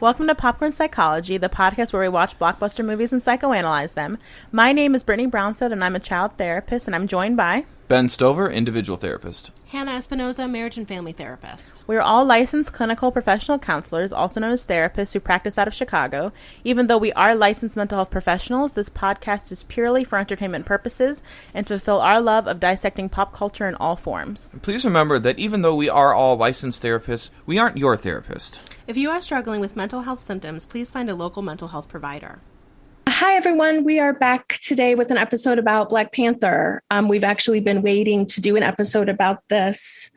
Welcome to Popcorn Psychology, the podcast where we watch blockbuster movies and psychoanalyze them. My name is Brittany Brownfield, and I'm a child therapist, and I'm joined by... Ben Stover, individual therapist. Hannah Espinoza, marriage and family therapist. We are all licensed clinical professional counselors, also known as therapists, who practice out of Chicago. Even though we are licensed mental health professionals, this podcast is purely for entertainment purposes and to fulfill our love of dissecting pop culture in all forms. Please remember that even though we are all licensed therapists, we aren't your therapist. If you are struggling with mental health symptoms, please find a local mental health provider. Hi, everyone. We are back today with an episode about Black Panther. We've actually been waiting to do an episode about this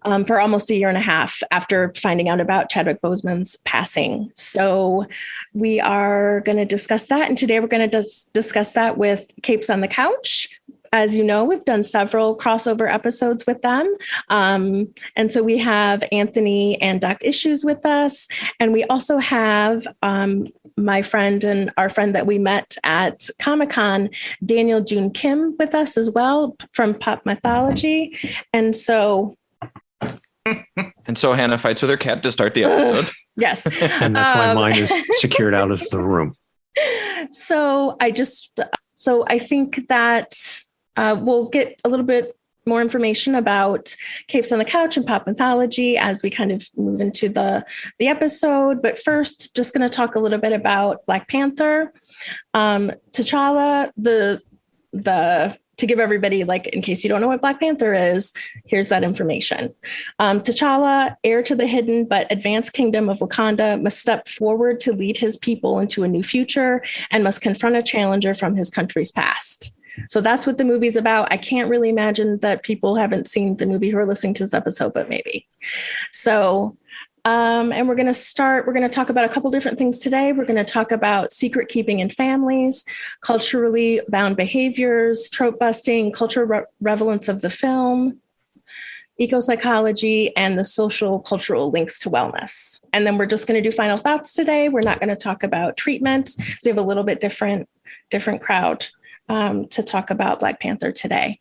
for almost a year and a half after finding out about Chadwick Boseman's passing. So we are going to discuss that. And today we're going to discuss that with Capes on the Couch. As you know, we've done several crossover episodes with them. And so we have Anthony and Doc Issues with us. And we also have my friend and our friend that we met at Comic-Con, Daniel June Kim, with us as well from Pop Mythology. And so... Hannah fights with her cat to start the episode. Yes. And that's why mine is secured out of the room. So I think that we'll get a little bit more information about Capes on the Couch and Pop Mythology as we kind of move into the episode. But first, just going to talk a little bit about Black Panther. T'Challa, to give everybody, like, in case you don't know what Black Panther is, here's that information. T'Challa, heir to the hidden but advanced kingdom of Wakanda, must step forward to lead his people into a new future and must confront a challenger from his country's past. So that's what the movie's about. I can't really imagine that people haven't seen the movie who are listening to this episode, but maybe. So, and we're going to talk about a couple different things today. We're going to talk about secret keeping in families, culturally bound behaviors, trope busting, cultural relevance of the film, eco-psychology, and the social-cultural links to wellness. And then we're just going to do final thoughts today. We're not going to talk about treatments. So we have a little bit different crowd to talk about Black Panther today.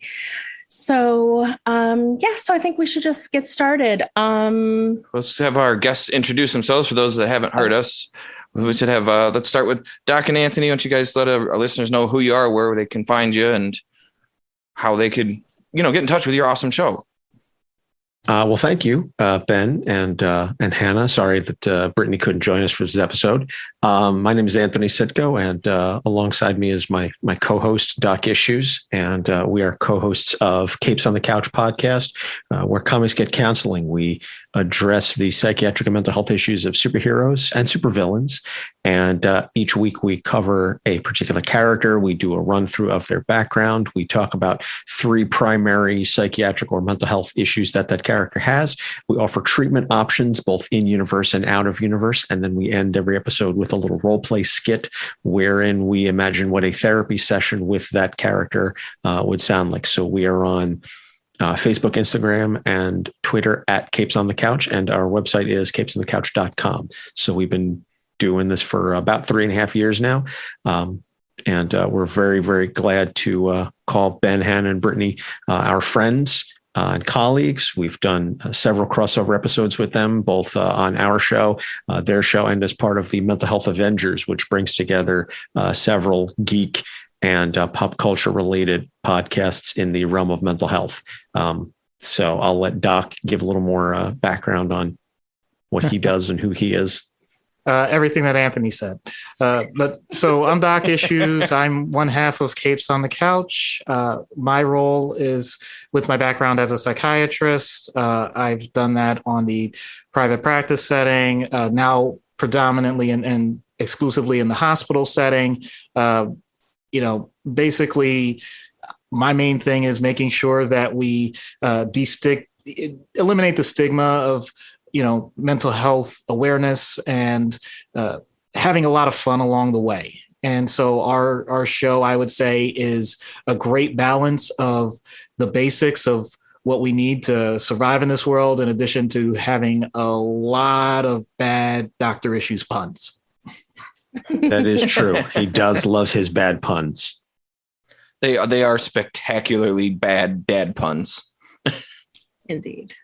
So, so I think we should just get started. Let's have our guests introduce themselves for those that haven't heard us. We should have, let's start with Doc and Anthony. Why don't you guys let our listeners know who you are, where they can find you, and how they could, get in touch with your awesome show. Well, thank you, Ben and Hannah. Sorry that Brittany couldn't join us for this episode. My name is Anthony Sitko, and alongside me is my co-host, Doc Issues, and we are co-hosts of Capes on the Couch podcast, where comics get counseling. We address the psychiatric and mental health issues of superheroes and supervillains, and each week we cover a particular character. We do a run-through of their background. We talk about 3 primary psychiatric or mental health issues that character has. We offer treatment options, both in universe and out of universe. And then we end every episode with a little role play skit wherein we imagine what a therapy session with that character would sound like. So we are on Facebook, Instagram, and Twitter at Capes on the Couch. And our website is capesonthecouch.com. So we've been doing this for about 3.5 years now. And we're very, very glad to call Ben, Hannah, and Brittany our friends and colleagues. We've done several crossover episodes with them, both on our show, their show, and as part of the Mental Health Avengers, which brings together several geek and pop culture related podcasts in the realm of mental health. So I'll let Doc give a little more background on what he does and who he is. Everything that Anthony said. So I'm Doc Issues. I'm one half of Capes on the Couch. My role is, with my background as a psychiatrist, I've done that on the private practice setting, now predominantly and exclusively in the hospital setting. Basically, my main thing is making sure that we eliminate the stigma of mental health awareness and having a lot of fun along the way. And so our show, I would say, is a great balance of the basics of what we need to survive in this world, in addition to having a lot of bad Dr. Issues puns. That is true. He does love his bad puns. They are spectacularly bad dad puns. Indeed.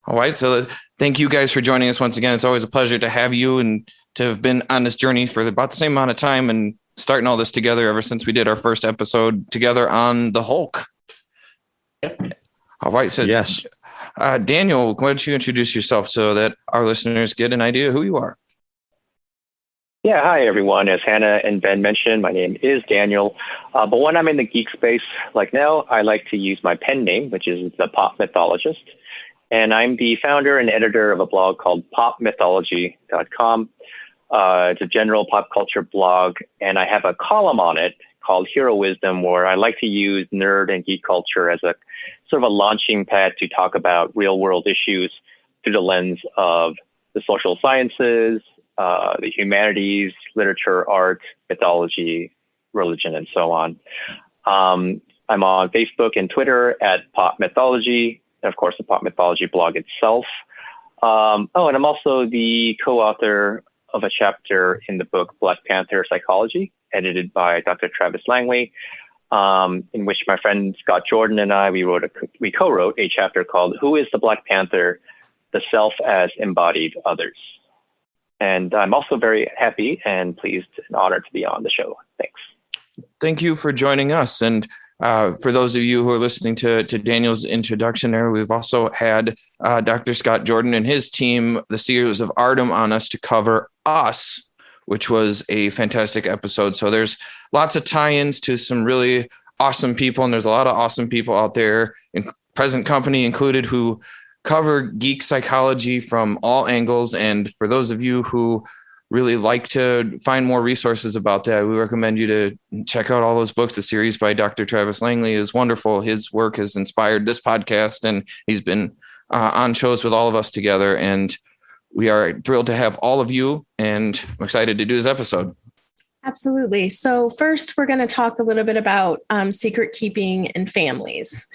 All right. So thank you guys for joining us once again. It's always a pleasure to have you and to have been on this journey for about the same amount of time and starting all this together ever since we did our first episode together on the Hulk. All right. So Yes. Daniel, why don't you introduce yourself so that our listeners get an idea who you are? Yeah, hi everyone. As Hannah and Ben mentioned, my name is Daniel. But when I'm in the geek space like now, I like to use my pen name, which is the Pop Mythologist. And I'm the founder and editor of a blog called popmythology.com. It's a general pop culture blog, and I have a column on it called Hero Wisdom, where I like to use nerd and geek culture as a sort of a launching pad to talk about real world issues through the lens of the social sciences, the humanities, literature, art, mythology, religion, and so on. I'm on Facebook and Twitter at Pop Mythology, and of course the Pop Mythology blog itself. And I'm also the co-author of a chapter in the book Black Panther Psychology, edited by Dr. Travis Langley, in which my friend Scott Jordan and I, we co-wrote a chapter called Who is the Black Panther? The Self as Embodied Others. And I'm also very happy and pleased and honored to be on the show. Thanks. Thank you for joining us. And for those of you who are listening to Daniel's introduction there, we've also had Dr. Scott Jordan and his team, the series of Artem, on us to cover Us, which was a fantastic episode. So there's lots of tie-ins to some really awesome people, and there's a lot of awesome people out there, in present company included, who cover geek psychology from all angles. And for those of you who really like to find more resources about that, we recommend you to check out all those books. The series by Dr. Travis Langley is wonderful. His work has inspired this podcast, and he's been on shows with all of us together. And we are thrilled to have all of you, and I'm excited to do this episode. Absolutely. So first, we're going to talk a little bit about secret keeping in families.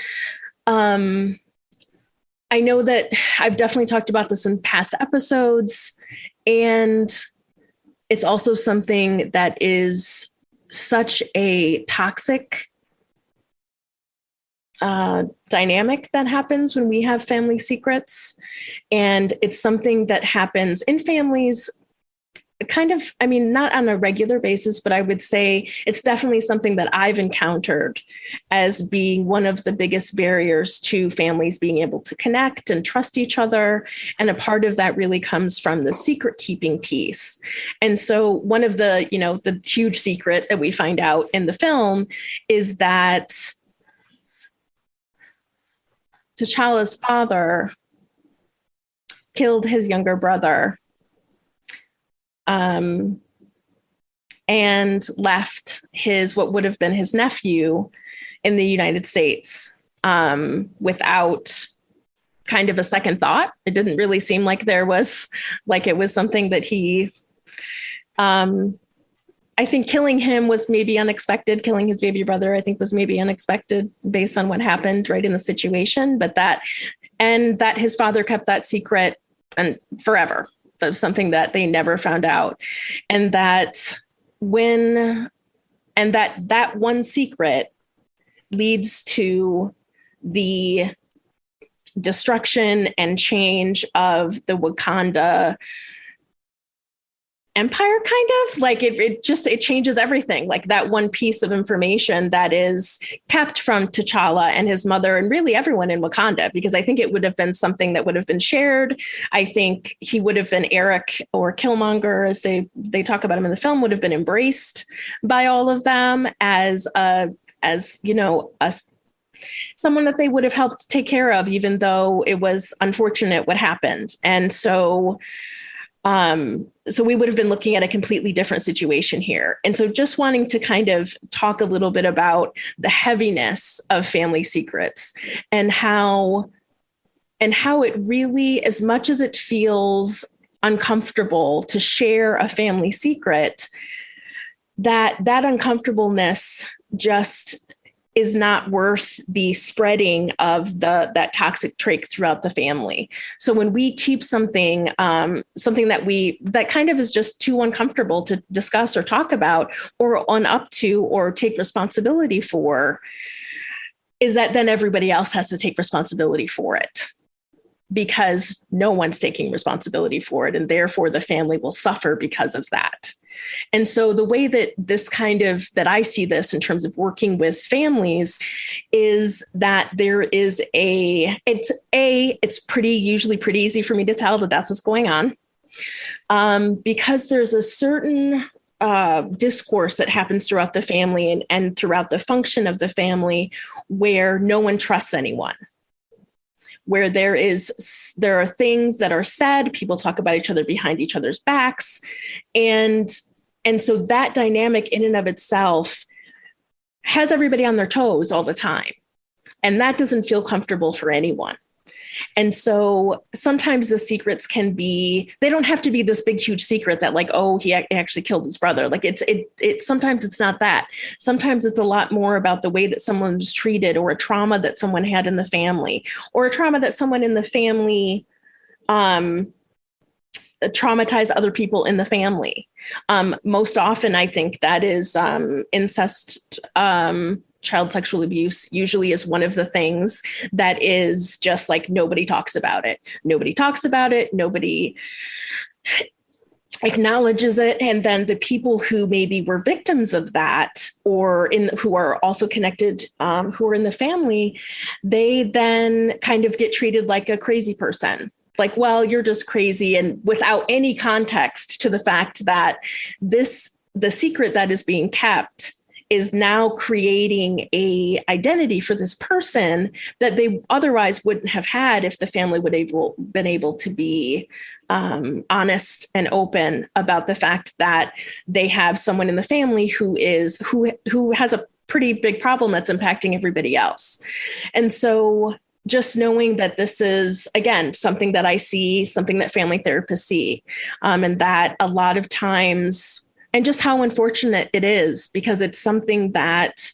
I know that I've definitely talked about this in past episodes, and it's also something that is such a toxic dynamic that happens when we have family secrets. And it's something that happens in families kind of, I mean, not on a regular basis, but I would say it's definitely something that I've encountered as being one of the biggest barriers to families being able to connect and trust each other. And a part of that really comes from the secret keeping piece. And so one of the, the huge secret that we find out in the film is that T'Challa's father killed his younger brother and left what would have been his nephew in the United States without kind of a second thought. It didn't really seem like it was something that he, I think killing him was maybe unexpected. Killing his baby brother, I think, was maybe unexpected based on what happened right in the situation, but that his father kept that secret and forever. Of something that they never found out. And that that one secret leads to the destruction and change of the Wakanda empire, kind of like it changes everything. Like that one piece of information that is kept from T'Challa and his mother and really everyone in Wakanda, because I think it would have been something that would have been shared. I think he would have been Eric, or Killmonger, as they talk about him in the film, would have been embraced by all of them as someone that they would have helped take care of, even though it was unfortunate what happened. And so we would have been looking at a completely different situation here. And so just wanting to kind of talk a little bit about the heaviness of family secrets and how it really, as much as it feels uncomfortable to share a family secret, that uncomfortableness just is not worth the spreading of that toxic trait throughout the family. So when we keep something that kind of is just too uncomfortable to discuss or talk about or own up to or take responsibility for, is that then everybody else has to take responsibility for it. because no one's taking responsibility for it. And therefore the family will suffer because of that. And so the way that that I see this in terms of working with families is that there is it's usually pretty easy for me to tell that that's what's going on. Because there's a certain discourse that happens throughout the family and throughout the function of the family where no one trusts anyone. Where there are things that are said, people talk about each other behind each other's backs. And so that dynamic in and of itself has everybody on their toes all the time. And that doesn't feel comfortable for anyone. And so sometimes the secrets they don't have to be this big, huge secret that like, oh, he actually killed his brother. Like sometimes it's not that. Sometimes it's a lot more about the way that someone was treated, or a trauma that someone had in the family, or a trauma that someone in the family traumatized other people in the family. Most often, I think that is incest. Child sexual abuse usually is one of the things that is just like nobody talks about it. Nobody talks about it. Nobody acknowledges it. And then the people who maybe were victims of that, or who are also connected, who are in the family, they then kind of get treated like a crazy person. Like, well, you're just crazy, and without any context to the fact that the secret that is being kept is now creating a identity for this person that they otherwise wouldn't have had if the family would have been able to be honest and open about the fact that they have someone in the family who has a pretty big problem that's impacting everybody else. And so just knowing that this is, again, something that I see, something that family therapists see, and that a lot of times, and just how unfortunate it is, because it's something that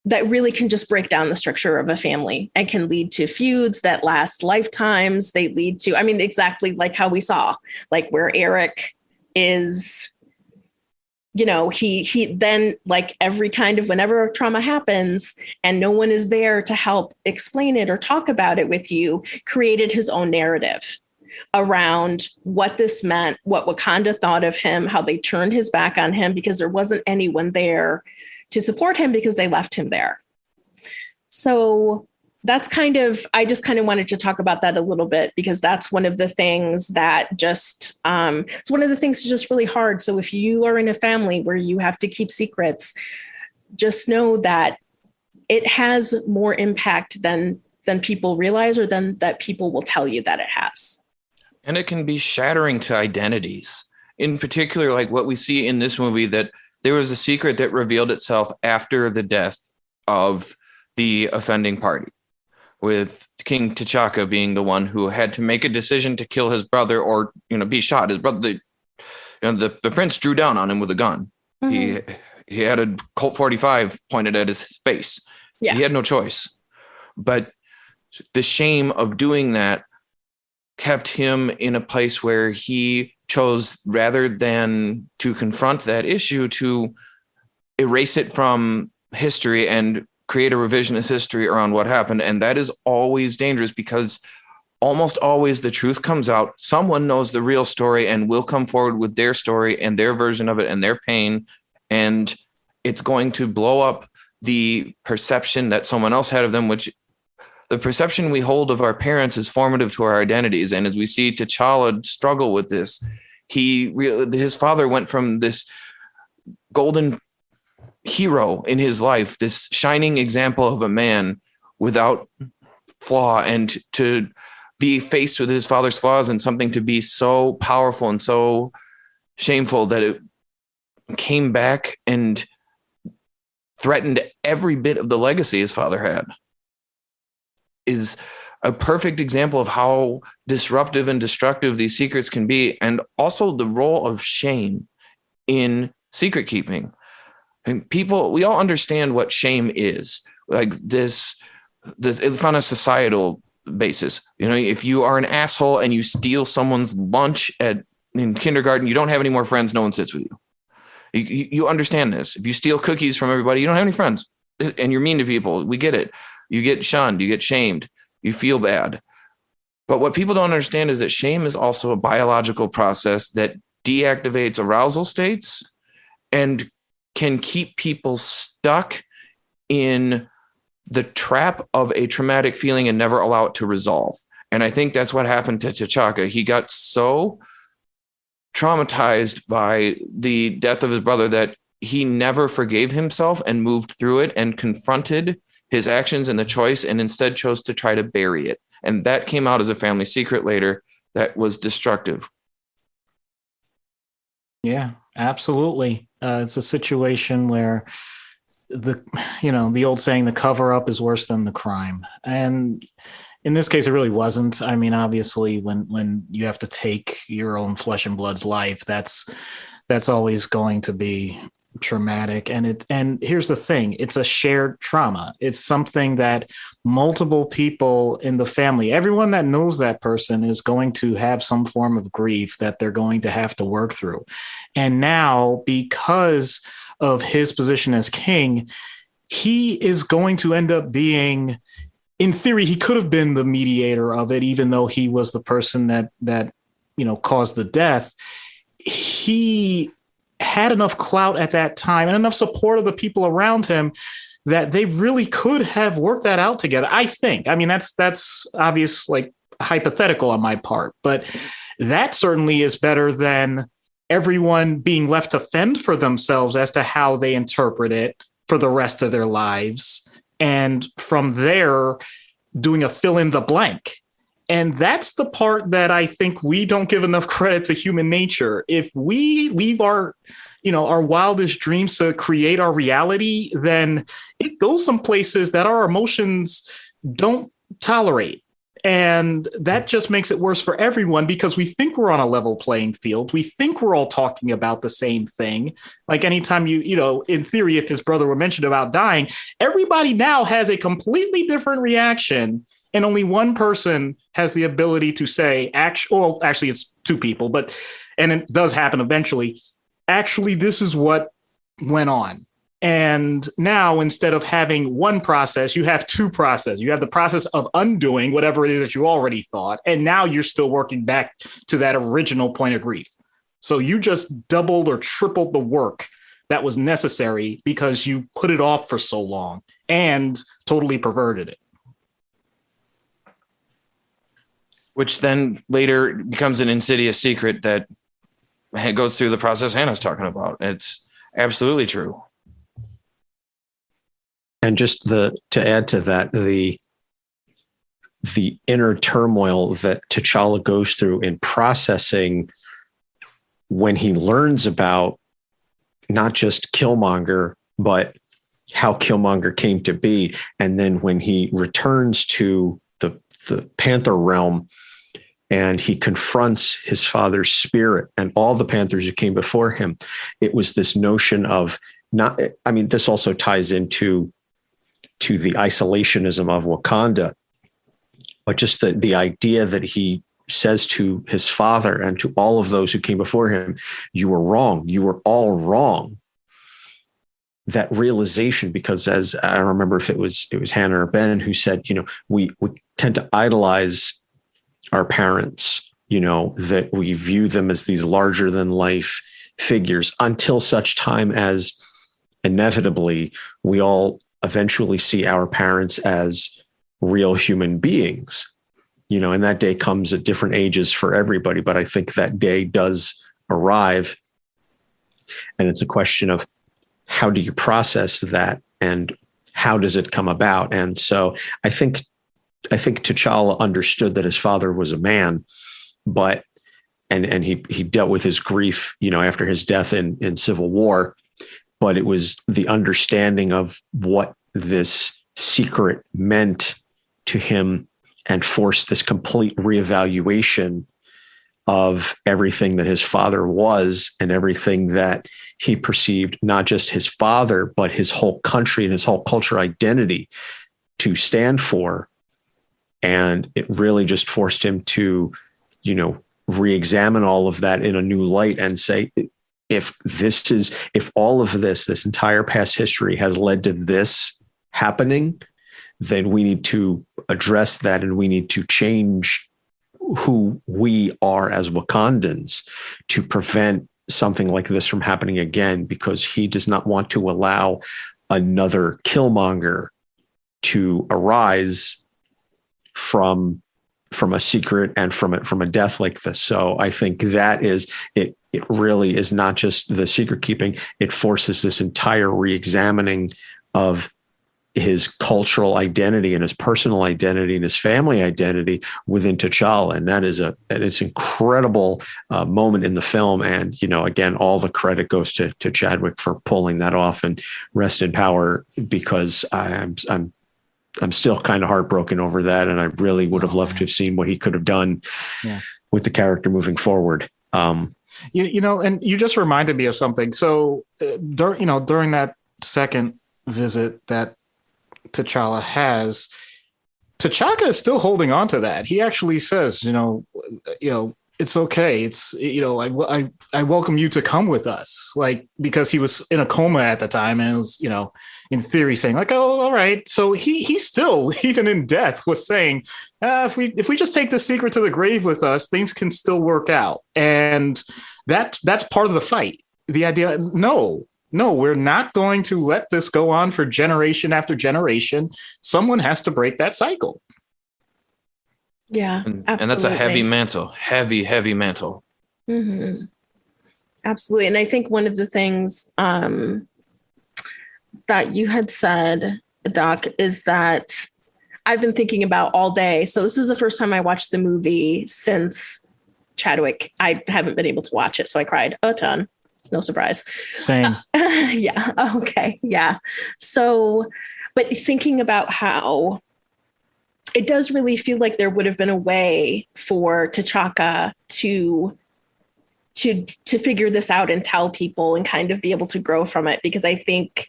really can just break down the structure of a family and can lead to feuds that last lifetimes. They lead to, I mean, exactly like how we saw, like where Eric is, he then, like, every kind of, whenever trauma happens and no one is there to help explain it or talk about it with you, created his own narrative around what this meant, what Wakanda thought of him, how they turned his back on him because there wasn't anyone there to support him because they left him there. So that's I just kind of wanted to talk about that a little bit, because that's one of the things that it's one of the things that's just really hard. So if you are in a family where you have to keep secrets, just know that it has more impact than people realize, or than that people will tell you that it has. And it can be shattering to identities. In particular, like what we see in this movie, that there was a secret that revealed itself after the death of the offending party, with King T'Chaka being the one who had to make a decision to kill his brother, or, be shot. His brother, the prince drew down on him with a gun. Mm-hmm. He had a Colt 45 pointed at his face. Yeah. He had no choice. But the shame of doing that kept him in a place where he chose, rather than to confront that issue, to erase it from history and create a revisionist history around what happened. And that is always dangerous, because almost always the truth comes out. Someone knows the real story and will come forward with their story and their version of it and their pain. And it's going to blow up the perception that someone else had of them, which the perception we hold of our parents is formative to our identities. And as we see TChallas struggle with this, his father went from this golden hero in his life, this shining example of a man without flaw, and to be faced with his father's flaws and something to be so powerful and so shameful that it came back and threatened every bit of the legacy his father had, is a perfect example of how disruptive and destructive these secrets can be. And also the role of shame in secret keeping. And we all understand what shame is, like this on a societal basis. If you are an asshole and you steal someone's lunch in kindergarten, you don't have any more friends. No one sits with you. You understand this. If you steal cookies from everybody, you don't have any friends, and you're mean to people. We get it. You get shunned, you get shamed, you feel bad. But what people don't understand is that shame is also a biological process that deactivates arousal states and can keep people stuck in the trap of a traumatic feeling and never allow it to resolve. And I think that's what happened to T'Chaka. He got so traumatized by the death of his brother that he never forgave himself and moved through it and confronted his actions and the choice, and instead chose to try to bury it. And that came out as a family secret later that was destructive. Yeah, absolutely. It's a situation where the old saying, the cover up is worse than the crime. And in this case, it really wasn't. I mean, obviously, when you have to take your own flesh and blood's life, that's always going to be traumatic. And here's the thing, it's a shared trauma. It's something that multiple people in the family, everyone that knows that person, is going to have some form of grief that they're going to have to work through. And now, because of his position as king, he is going to end up being, in theory, he could have been the mediator of it, even though he was the person that caused the death. He had enough clout at that time and enough support of the people around him that they really could have worked that out together. I think. I mean, that's obvious, like hypothetical on my part, but that certainly is better than everyone being left to fend for themselves as to how they interpret it for the rest of their lives. And from there, doing a fill in the blank. And that's the part that I think we don't give enough credit to human nature. If we leave our wildest dreams to create our reality, then it goes some places that our emotions don't tolerate. And that just makes it worse for everyone, because we think we're on a level playing field. We think we're all talking about the same thing. Like anytime in theory, if his brother were mentioned about dying, everybody now has a completely different reaction. And only one person has the ability to say, actually, it's two people, and it does happen eventually. Actually, this is what went on. And now, instead of having one process, you have two processes. You have the process of undoing whatever it is that you already thought. And now you're still working back to that original point of grief. So you just doubled or tripled the work that was necessary because you put it off for so long and totally perverted it. Which then later becomes an insidious secret that goes through the process Hannah's talking about. It's absolutely true. And just to add to that, the inner turmoil that T'Challa goes through in processing when he learns about not just Killmonger, but how Killmonger came to be. And then when he returns to the Panther realm and he confronts his father's spirit and all the Panthers who came before him, it was this notion of this also ties into the isolationism of Wakanda, but just the idea that he says to his father and to all of those who came before him, you were wrong. You were all wrong. That realization, because as I don't remember if it was Hannah or Ben who said, we tend to idolize our parents, that we view them as these larger than life figures until such time as inevitably we all eventually see our parents as real human beings, and that day comes at different ages for everybody. But I think that day does arrive. And it's a question of how do you process that and how does it come about? And so I think T'Challa understood that his father was a man, but and he dealt with his grief, after his death in Civil War. But it was the understanding of what this secret meant to him and forced this complete reevaluation of everything that his father was and everything that he perceived, not just his father, but his whole country and his whole culture identity to stand for. And it really just forced him to, re-examine all of that in a new light and say, if all of this entire past history has led to this happening, then we need to address that and we need to change who we are as Wakandans to prevent something like this from happening again, because he does not want to allow another Killmonger to arise from a secret and from a death like this. So I think that is it. It really is not just the secret keeping. It forces this entire re-examining of his cultural identity and his personal identity and his family identity within T'Challa. And that is it's incredible moment in the film. And, again, all the credit goes to Chadwick for pulling that off, and rest in power, because I'm still kind of heartbroken over that. And I really would have loved to have seen what he could have done with the character moving forward. And you just reminded me of something. So during that second visit that T'Challa has, T'Chaka is still holding on to that. He actually says, it's okay. It's, I welcome you to come with us, like, because he was in a coma at the time, and it was, in theory saying like, oh, all right. So he still, even in death, was saying, if we just take the secret to the grave with us, things can still work out. And that's part of the fight. The idea, no, we're not going to let this go on for generation after generation. Someone has to break that cycle. Yeah, and absolutely. that's a heavy mantle, heavy mantle. Mm-hmm. Absolutely. And I think one of the things that you had said, Doc, is that I've been thinking about all day. So this is the first time I watched the movie since Chadwick. I haven't been able to watch it, so I cried a ton. No surprise. Same. Yeah. Okay. Yeah. So, but thinking about how it does really feel like there would have been a way for T'Chaka to figure this out and tell people and kind of be able to grow from it, because I think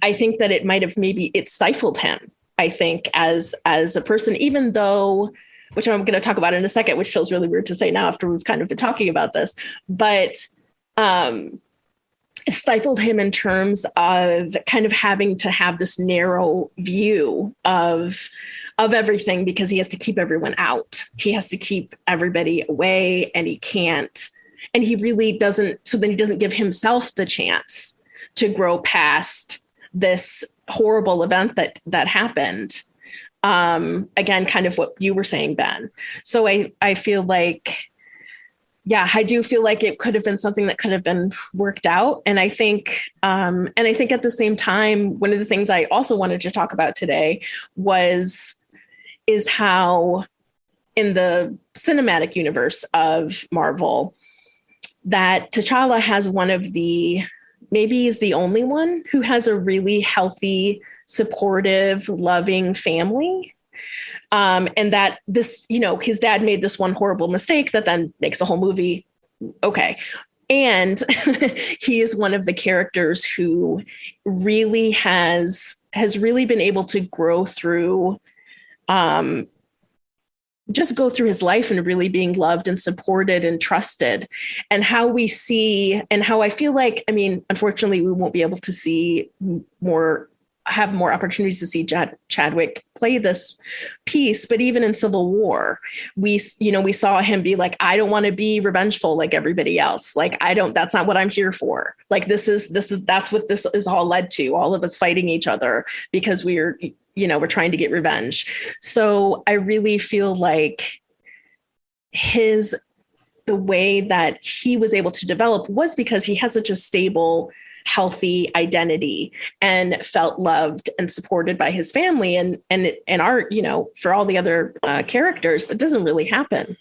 that it might have it stifled him, I think, as a person, even though, which I'm going to talk about in a second, which feels really weird to say now after we've kind of been talking about this, but stifled him in terms of kind of having to have this narrow view of everything, because he has to keep everyone out. He has to keep everybody away, and he can't. And he really doesn't. So then he doesn't give himself the chance to grow past this horrible event that happened. Again, kind of what you were saying, Ben. So I feel like, yeah, I do feel like it could have been something that could have been worked out. And I think at the same time, one of the things I also wanted to talk about today is how in the cinematic universe of Marvel, that T'Challa has one of the, maybe he's the only one who has a really healthy, supportive, loving family. And that this, his dad made this one horrible mistake that then makes the whole movie okay. And he is one of the characters who really has really been able to grow through, just go through his life and really being loved and supported and trusted. And how we see, and how I feel like, I mean, unfortunately, we won't be able to see have more opportunities to see Chadwick play this piece. But even in Civil War, we saw him be like, I don't want to be revengeful like everybody else. Like, that's not what I'm here for. Like, that's what this is all led to. All of us fighting each other because we're trying to get revenge. So I really feel like the way that he was able to develop was because he has such a stable, healthy identity and felt loved and supported by his family, and our, for all the other characters, it doesn't really happen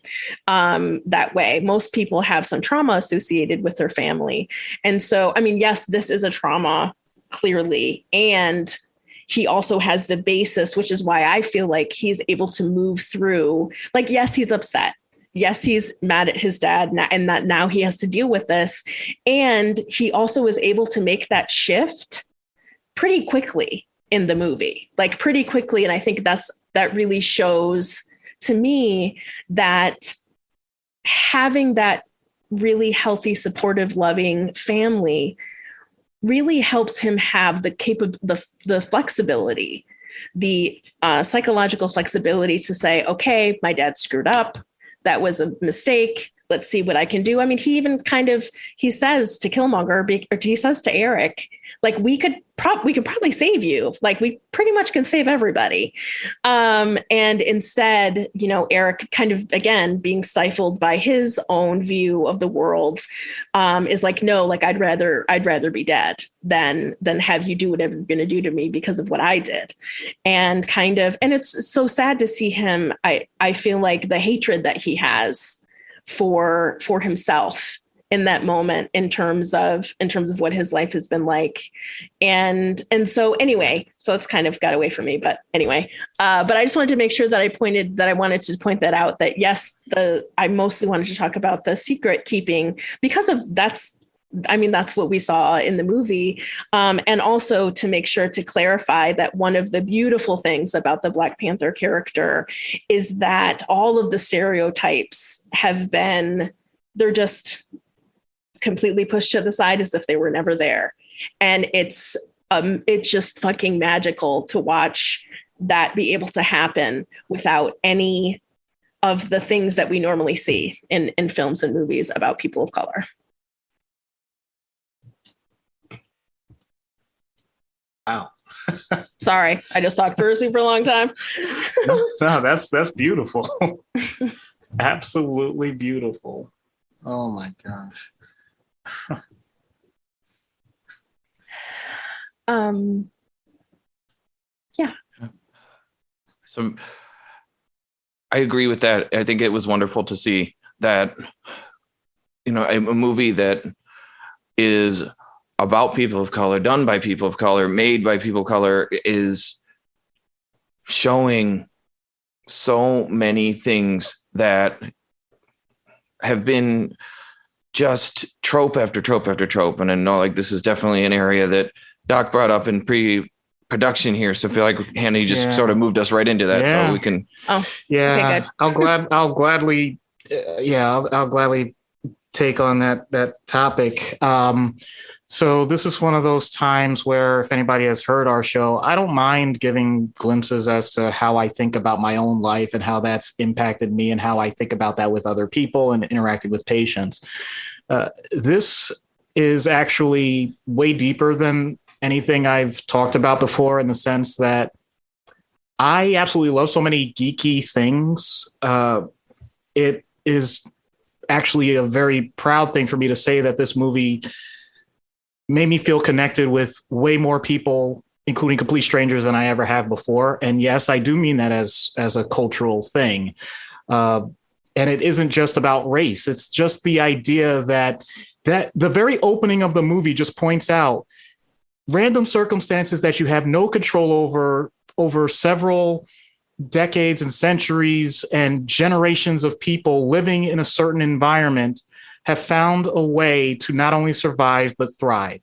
that way. Most people have some trauma associated with their family. And so, I mean, yes, this is a trauma, clearly. And he also has the basis, which is why I feel like he's able to move through, like, yes, he's upset. Yes, he's mad at his dad, and that now he has to deal with this. And he also was able to make that shift pretty quickly in the movie, like pretty quickly. And I think that really shows to me that having that really healthy, supportive, loving family really helps him have the flexibility the psychological flexibility to say, okay, my dad screwed up. That was a mistake. Let's see what I can do. I mean, he even he says to Killmonger, or he says to Eric, like, we could probably save you. Like, we pretty much can save everybody. And instead, Eric kind of, again, being stifled by his own view of the world, is like, no, like, I'd rather be dead than have you do whatever you're going to do to me because of what I did. And it's so sad to see him. I feel like the hatred that he has for himself in that moment, in terms of what his life has been like. And so anyway, so it's kind of got away from me, but anyway, but I just wanted to make sure that I wanted to point that out, that yes, I mostly wanted to talk about the secret keeping because of that's what we saw in the movie. And also to make sure to clarify that one of the beautiful things about the Black Panther character is that all of the stereotypes they're just completely pushed to the side as if they were never there. And it's just fucking magical to watch that be able to happen without any of the things that we normally see in films and movies about people of color. Wow. Sorry, I just talked for a super long time. No, that's beautiful. Absolutely beautiful. Oh my gosh. Yeah. So I agree with that. I think it was wonderful to see that, a movie that is about people of color, done by people of color, made by people of color, is showing so many things that have been just trope after trope after trope. And I know, like, this is definitely an area that Doc brought up in pre-production here. So I feel like Hannah, you just sort of moved us right into that. So we can. Oh, yeah. Okay, good. I'll gladly take on that topic. So this is one of those times where, if anybody has heard our show, I don't mind giving glimpses as to how I think about my own life and how that's impacted me and how I think about that with other people and interacting with patients. This is actually way deeper than anything I've talked about before, in the sense that I absolutely love so many geeky things. It is actually a very proud thing for me to say that this movie made me feel connected with way more people, including complete strangers, than I ever have before. And yes, I do mean that as a cultural thing. And it isn't just about race. It's just the idea that the very opening of the movie just points out random circumstances that you have no control over several decades and centuries and generations of people living in a certain environment have found a way to not only survive, but thrive.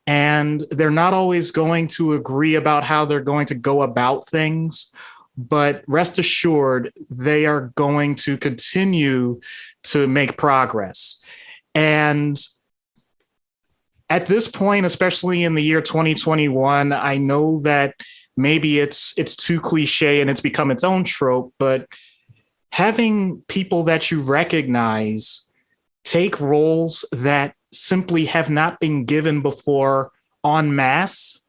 And they're not always going to agree about how they're going to go about things, but rest assured, they are going to continue to make progress. And at this point, especially in the year 2021, I know that maybe it's too cliche and it's become its own trope, but having people that you recognize take roles that simply have not been given before en masse,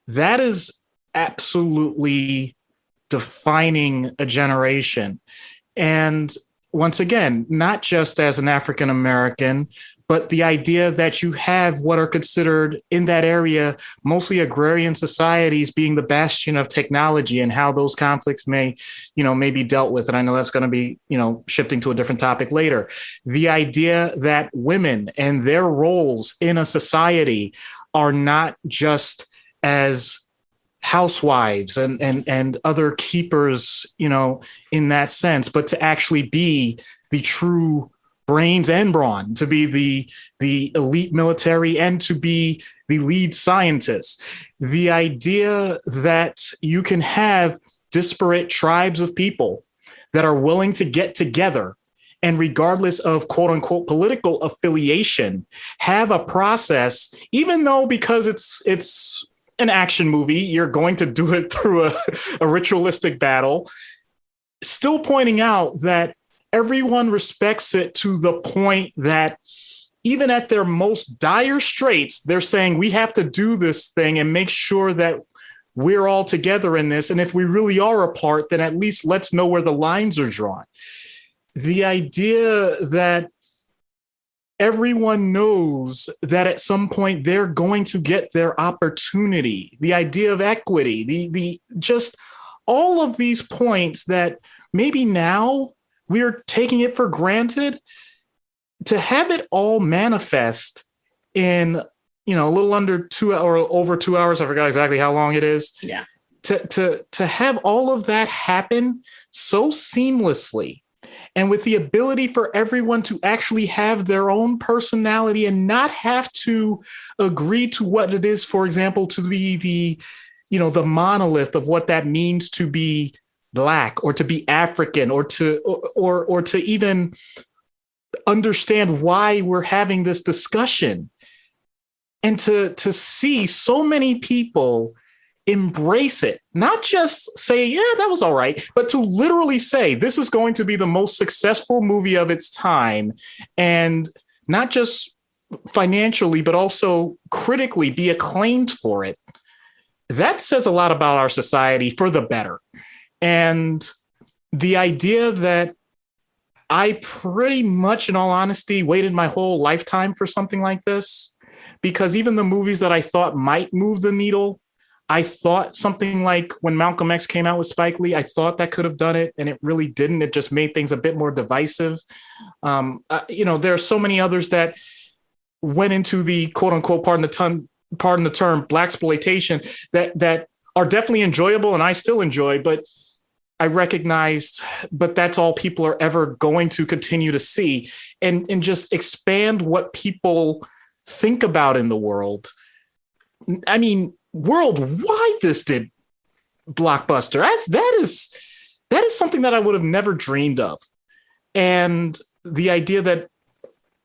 that is absolutely defining a generation. And once again, not just as an African American, but the idea that you have what are considered in that area mostly agrarian societies being the bastion of technology, and how those conflicts may be dealt with. And I know that's going to be, shifting to a different topic later. The idea that women and their roles in a society are not just as housewives and other keepers, in that sense, but to actually be the true brains and brawn, to be the elite military and to be the lead scientists. The idea that you can have disparate tribes of people that are willing to get together and, regardless of quote unquote political affiliation, have a process, even though, because it's an action movie. You're going to do it through a ritualistic battle. Still pointing out that everyone respects it to the point that even at their most dire straits, they're saying we have to do this thing and make sure that we're all together in this. And if we really are apart, then at least let's know where the lines are drawn. The idea that everyone knows that at some point they're going to get their opportunity, the idea of equity, the just all of these points that maybe now we're taking it for granted, to have it all manifest in, a little under 2 or over 2 hours. I forgot exactly how long it is. Yeah. To have all of that happen so seamlessly, and with the ability for everyone to actually have their own personality and not have to agree to what it is, for example, to be the monolith of what that means to be Black or to be African or to even understand why we're having this discussion, and to see so many people embrace it, not just say, yeah, that was all right, but to literally say this is going to be the most successful movie of its time, and not just financially, but also critically be acclaimed for it. That says a lot about our society for the better. And the idea that I pretty much, in all honesty, waited my whole lifetime for something like this, because even the movies that I thought might move the needle, I thought something like when Malcolm X came out with Spike Lee, I thought that could have done it, and it really didn't. It just made things a bit more divisive. There are so many others that went into the quote unquote, pardon the term, blaxploitation that are definitely enjoyable, and I still enjoy, but I recognized, but that's all people are ever going to continue to see, and just expand what people think about in the world. I mean, worldwide, this did blockbuster. That is something that I would have never dreamed of. And the idea that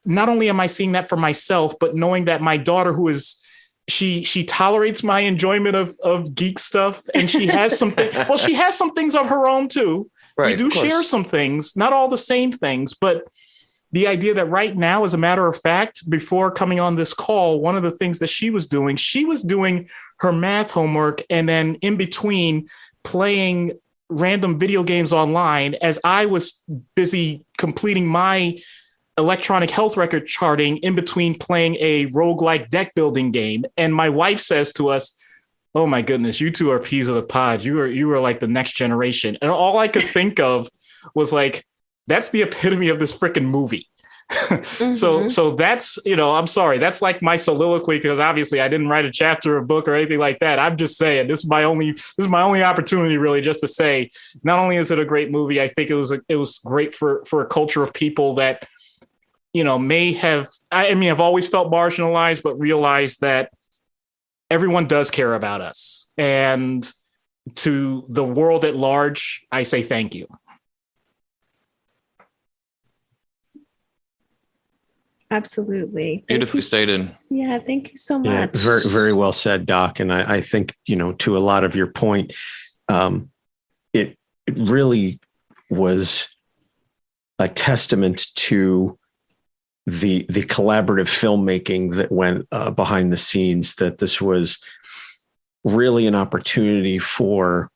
not only am I seeing that for myself, but knowing that my daughter, who is, she tolerates my enjoyment of geek stuff, and she has she has some things of her own too. Right, we do share some things, not all the same things, but the idea that right now, as a matter of fact, before coming on this call, one of the things that she was doing her math homework, and then in between playing random video games online as I was busy completing my electronic health record charting in between playing a roguelike deck building game. And my wife says to us, "Oh my goodness, you two are peas of the pod. You are like the next generation." And all I could think of was like, that's the epitome of this freaking movie. Mm-hmm. So that's, I'm sorry, that's like my soliloquy, because obviously I didn't write a chapter or book or anything like that. I'm just saying this is my only opportunity really, just to say, not only is it a great movie, I think it was great for a culture of people that, may have, I've always felt marginalized, but realized that everyone does care about us. And to the world at large, I say thank you. Absolutely. Beautifully stated. Yeah, thank you so much. Yeah, very, very well said, Doc. And I think, to a lot of your point, it really was a testament to the collaborative filmmaking that went behind the scenes, that this was really an opportunity for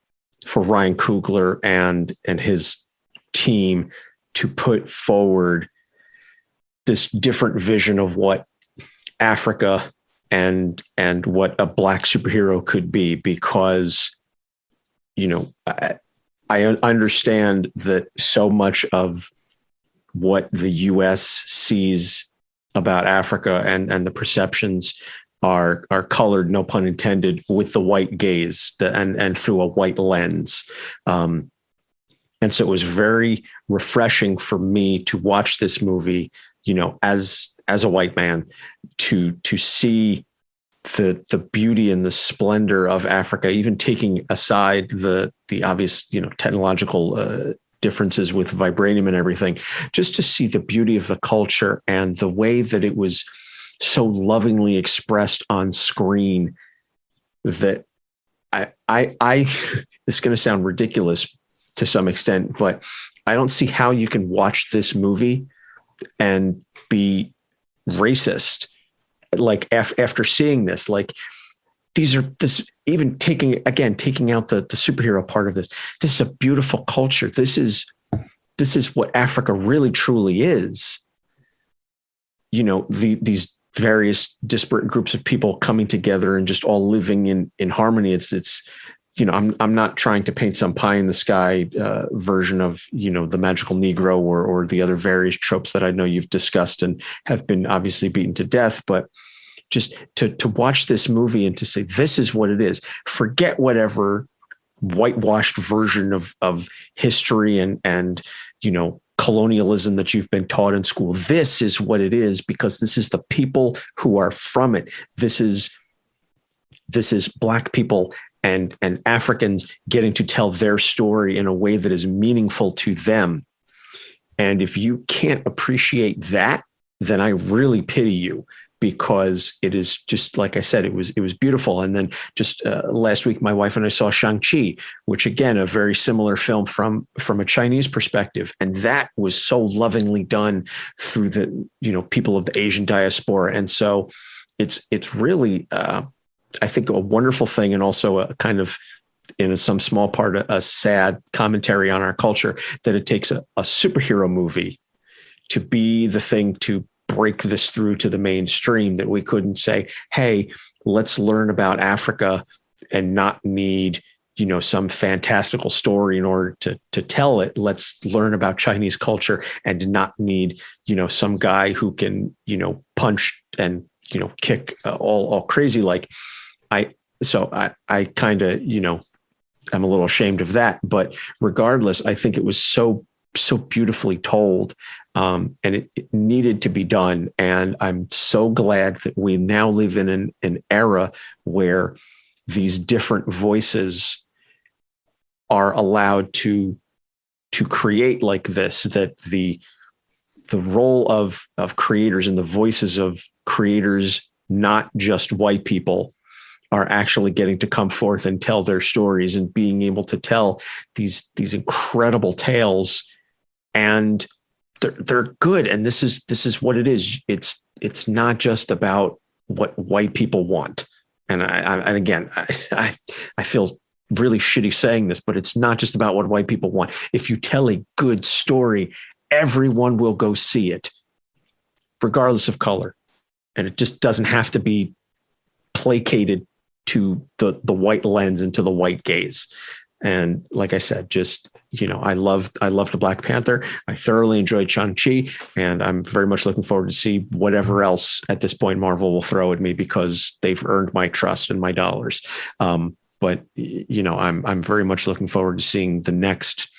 Ryan Coogler and his team to put forward this different vision of what Africa and what a Black superhero could be, because, I understand that so much of what the U.S. sees about Africa and the perceptions are colored, no pun intended, with the white gaze and through a white lens. And so it was very refreshing for me to watch this movie, as a white man, to see the beauty and the splendor of Africa, even taking aside the obvious, technological differences with vibranium and everything, just to see the beauty of the culture and the way that it was so lovingly expressed on screen that I this is going to sound ridiculous to some extent, but I don't see how you can watch this movie and be racist. Like after seeing this, like even taking out the superhero part of this is a beautiful culture. This is what Africa really truly is. You know, these various disparate groups of people coming together and just all living in harmony. It's you know, I'm not trying to paint some pie in the sky version of, you know, the magical Negro or the other various tropes that I know you've discussed and have been obviously beaten to death, but just to watch this movie and to say, this is what it is. Forget whatever whitewashed version of history and, you know, colonialism that you've been taught in school. This is what it is, because this is the people who are from it. This is Black people and Africans getting to tell their story in a way that is meaningful to them. And if you can't appreciate that, then I really pity you, because it is just, like I said, it was beautiful. And then just last week, my wife and I saw Shang-Chi, which again, a very similar film from a Chinese perspective. And that was so lovingly done through the, you know, people of the Asian diaspora. And so it's really, I think, a wonderful thing, and also a kind of, in some small part, a sad commentary on our culture, that it takes a superhero movie to be the thing to break this through to the mainstream, that we couldn't say, hey, let's learn about Africa and not need, you know, some fantastical story in order to tell it. Let's learn about Chinese culture and not need, you know, some guy who can, you know, punch and, you know, kick all crazy. Like I kind of, you know, I'm a little ashamed of that, but regardless, I think it was so beautifully told. And it needed to be done. And I'm so glad that we now live in an era where these different voices are allowed to create like this, that the role of creators and the voices of creators, not just white people, are actually getting to come forth and tell their stories and being able to tell these incredible tales. And they're good. And this is what it is. It's not just about what white people want. And I feel really shitty saying this, but it's not just about what white people want. If you tell a good story, everyone will go see it, regardless of color. And it just doesn't have to be placated to the white lens and to the white gaze. And like I said, just, you know, I loved the Black Panther. I thoroughly enjoyed Shang-Chi, and I'm very much looking forward to see whatever else at this point Marvel will throw at me, because they've earned my trust and my dollars. But you know, I'm very much looking forward to seeing the next,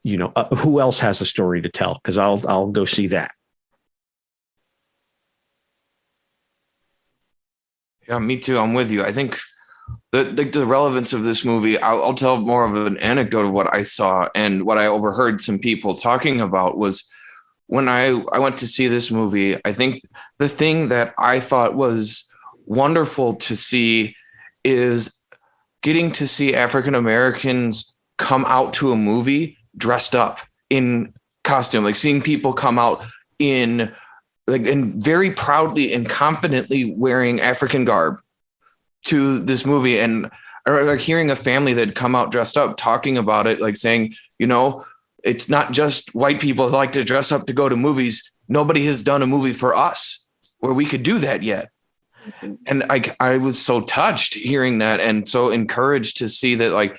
you know, who else has a story to tell, because I'll go see that. Yeah, me too. I'm with you. I think the relevance of this movie, I'll tell more of an anecdote of what I saw and what I overheard some people talking about was when I went to see this movie. I think the thing that I thought was wonderful to see is getting to see African Americans come out to a movie dressed up in costume, like seeing people come out and very proudly and confidently wearing African garb to this movie, and like hearing a family that had come out dressed up talking about it, like saying, you know, it's not just white people who like to dress up to go to movies. Nobody has done a movie for us where we could do that yet. And I was so touched hearing that, and so encouraged to see that, like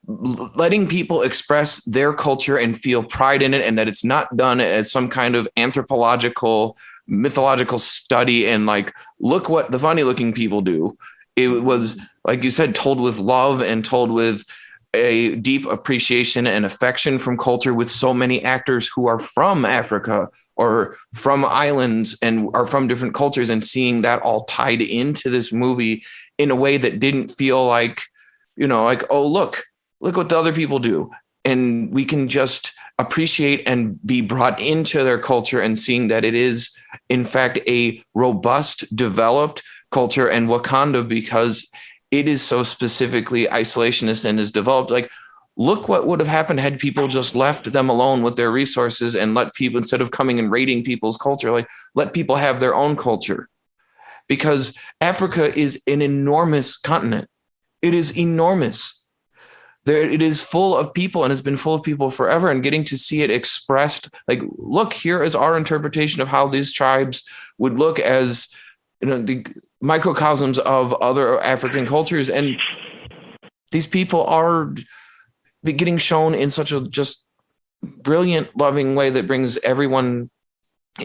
letting people express their culture and feel pride in it, and that it's not done as some kind of anthropological, mythological study and like, look what the funny looking people do. It was, like you said, told with love and told with a deep appreciation and affection from culture, with so many actors who are from Africa or from islands and are from different cultures, and seeing that all tied into this movie in a way that didn't feel like, you know, like, oh, look what the other people do. And we can just appreciate and be brought into their culture, and seeing that it is, in fact, a robust, developed, culture and Wakanda because it is so specifically isolationist and is developed. Like, look what would have happened had people just left them alone with their resources and let people, instead of coming and raiding people's culture, like let people have their own culture. Because Africa is an enormous continent. It is enormous. It is full of people and has been full of people forever, and getting to see it expressed, like, look, here is our interpretation of how these tribes would look as, the microcosms of other African cultures. And these people are getting shown in such a just brilliant, loving way that brings everyone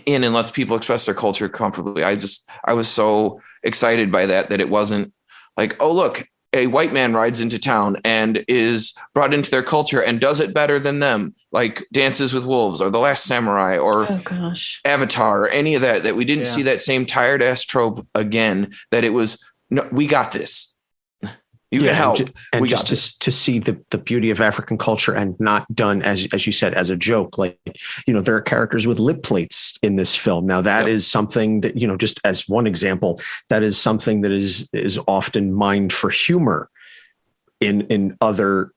in and lets people express their culture comfortably. I was so excited by that it wasn't like, oh, look, a white man rides into town and is brought into their culture and does it better than them, like Dances with Wolves or The Last Samurai or Avatar or any of that we didn't see that same tired ass trope again, that it was, no, we got this. You can help. And just to see the beauty of African culture and not done, as you said, as a joke. Like, there are characters with lip plates in this film. Now that is something that, just as one example, that is something that is often mined for humor in other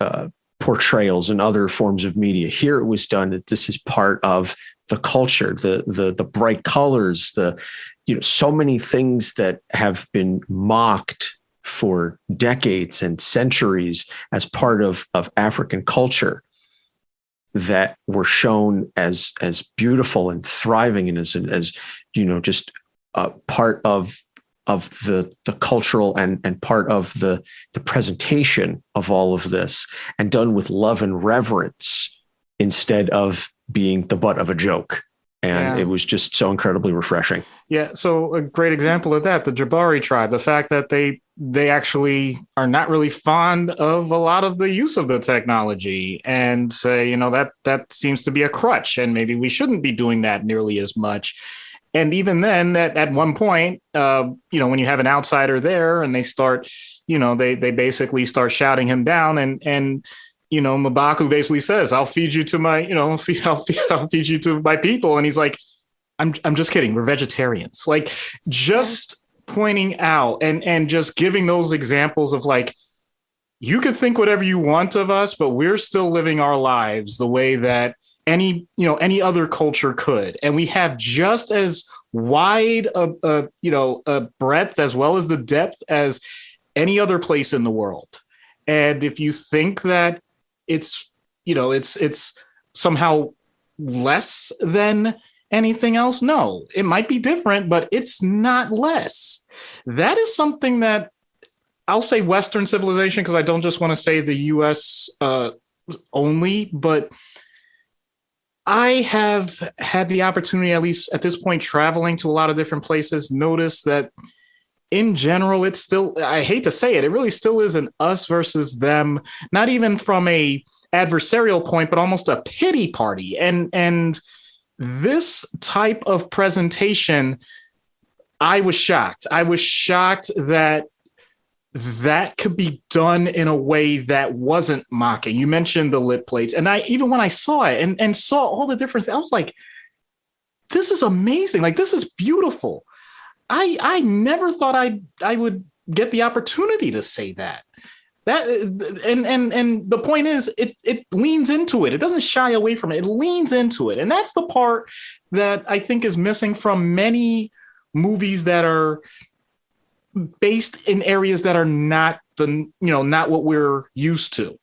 portrayals and other forms of media. Here it was done that this is part of the culture, the bright colors, so many things that have been mocked for decades and centuries as part of African culture that were shown as beautiful and thriving and as just a part of the cultural and part of the presentation of all of this, and done with love and reverence instead of being the butt of a joke. And it was just so incredibly refreshing. Yeah. So a great example of that, the Jabari tribe, the fact that they actually are not really fond of a lot of the use of the technology, and say, that seems to be a crutch, and maybe we shouldn't be doing that nearly as much. And even then, at one point, when you have an outsider there and they start, they basically start shouting him down, and M'Baku basically says, I'll feed you to my, I'll feed you to my people. And he's like, I'm just kidding. We're vegetarians. Like, just pointing out and just giving those examples of, like, you could think whatever you want of us, but we're still living our lives the way that any other culture could. And we have just as wide a breadth as well as the depth as any other place in the world. And if you think that it's somehow less than anything else, no, it might be different, but it's not less. That is something that I'll say Western civilization, because I don't just want to say the US only, but I have had the opportunity, at least at this point, traveling to a lot of different places, notice that in general, it's still, I hate to say it, it really still is an us versus them, not even from a adversarial point, but almost a pity party. And this type of presentation, I was shocked. I was shocked that could be done in a way that wasn't mocking. You mentioned the lip plates. And even when I saw it and saw all the difference, I was like, this is amazing. Like, this is beautiful. I never thought I would get the opportunity to say that. And the point is, it leans into it. It doesn't shy away from it. It leans into it. And that's the part that I think is missing from many movies that are based in areas that are not not what we're used to.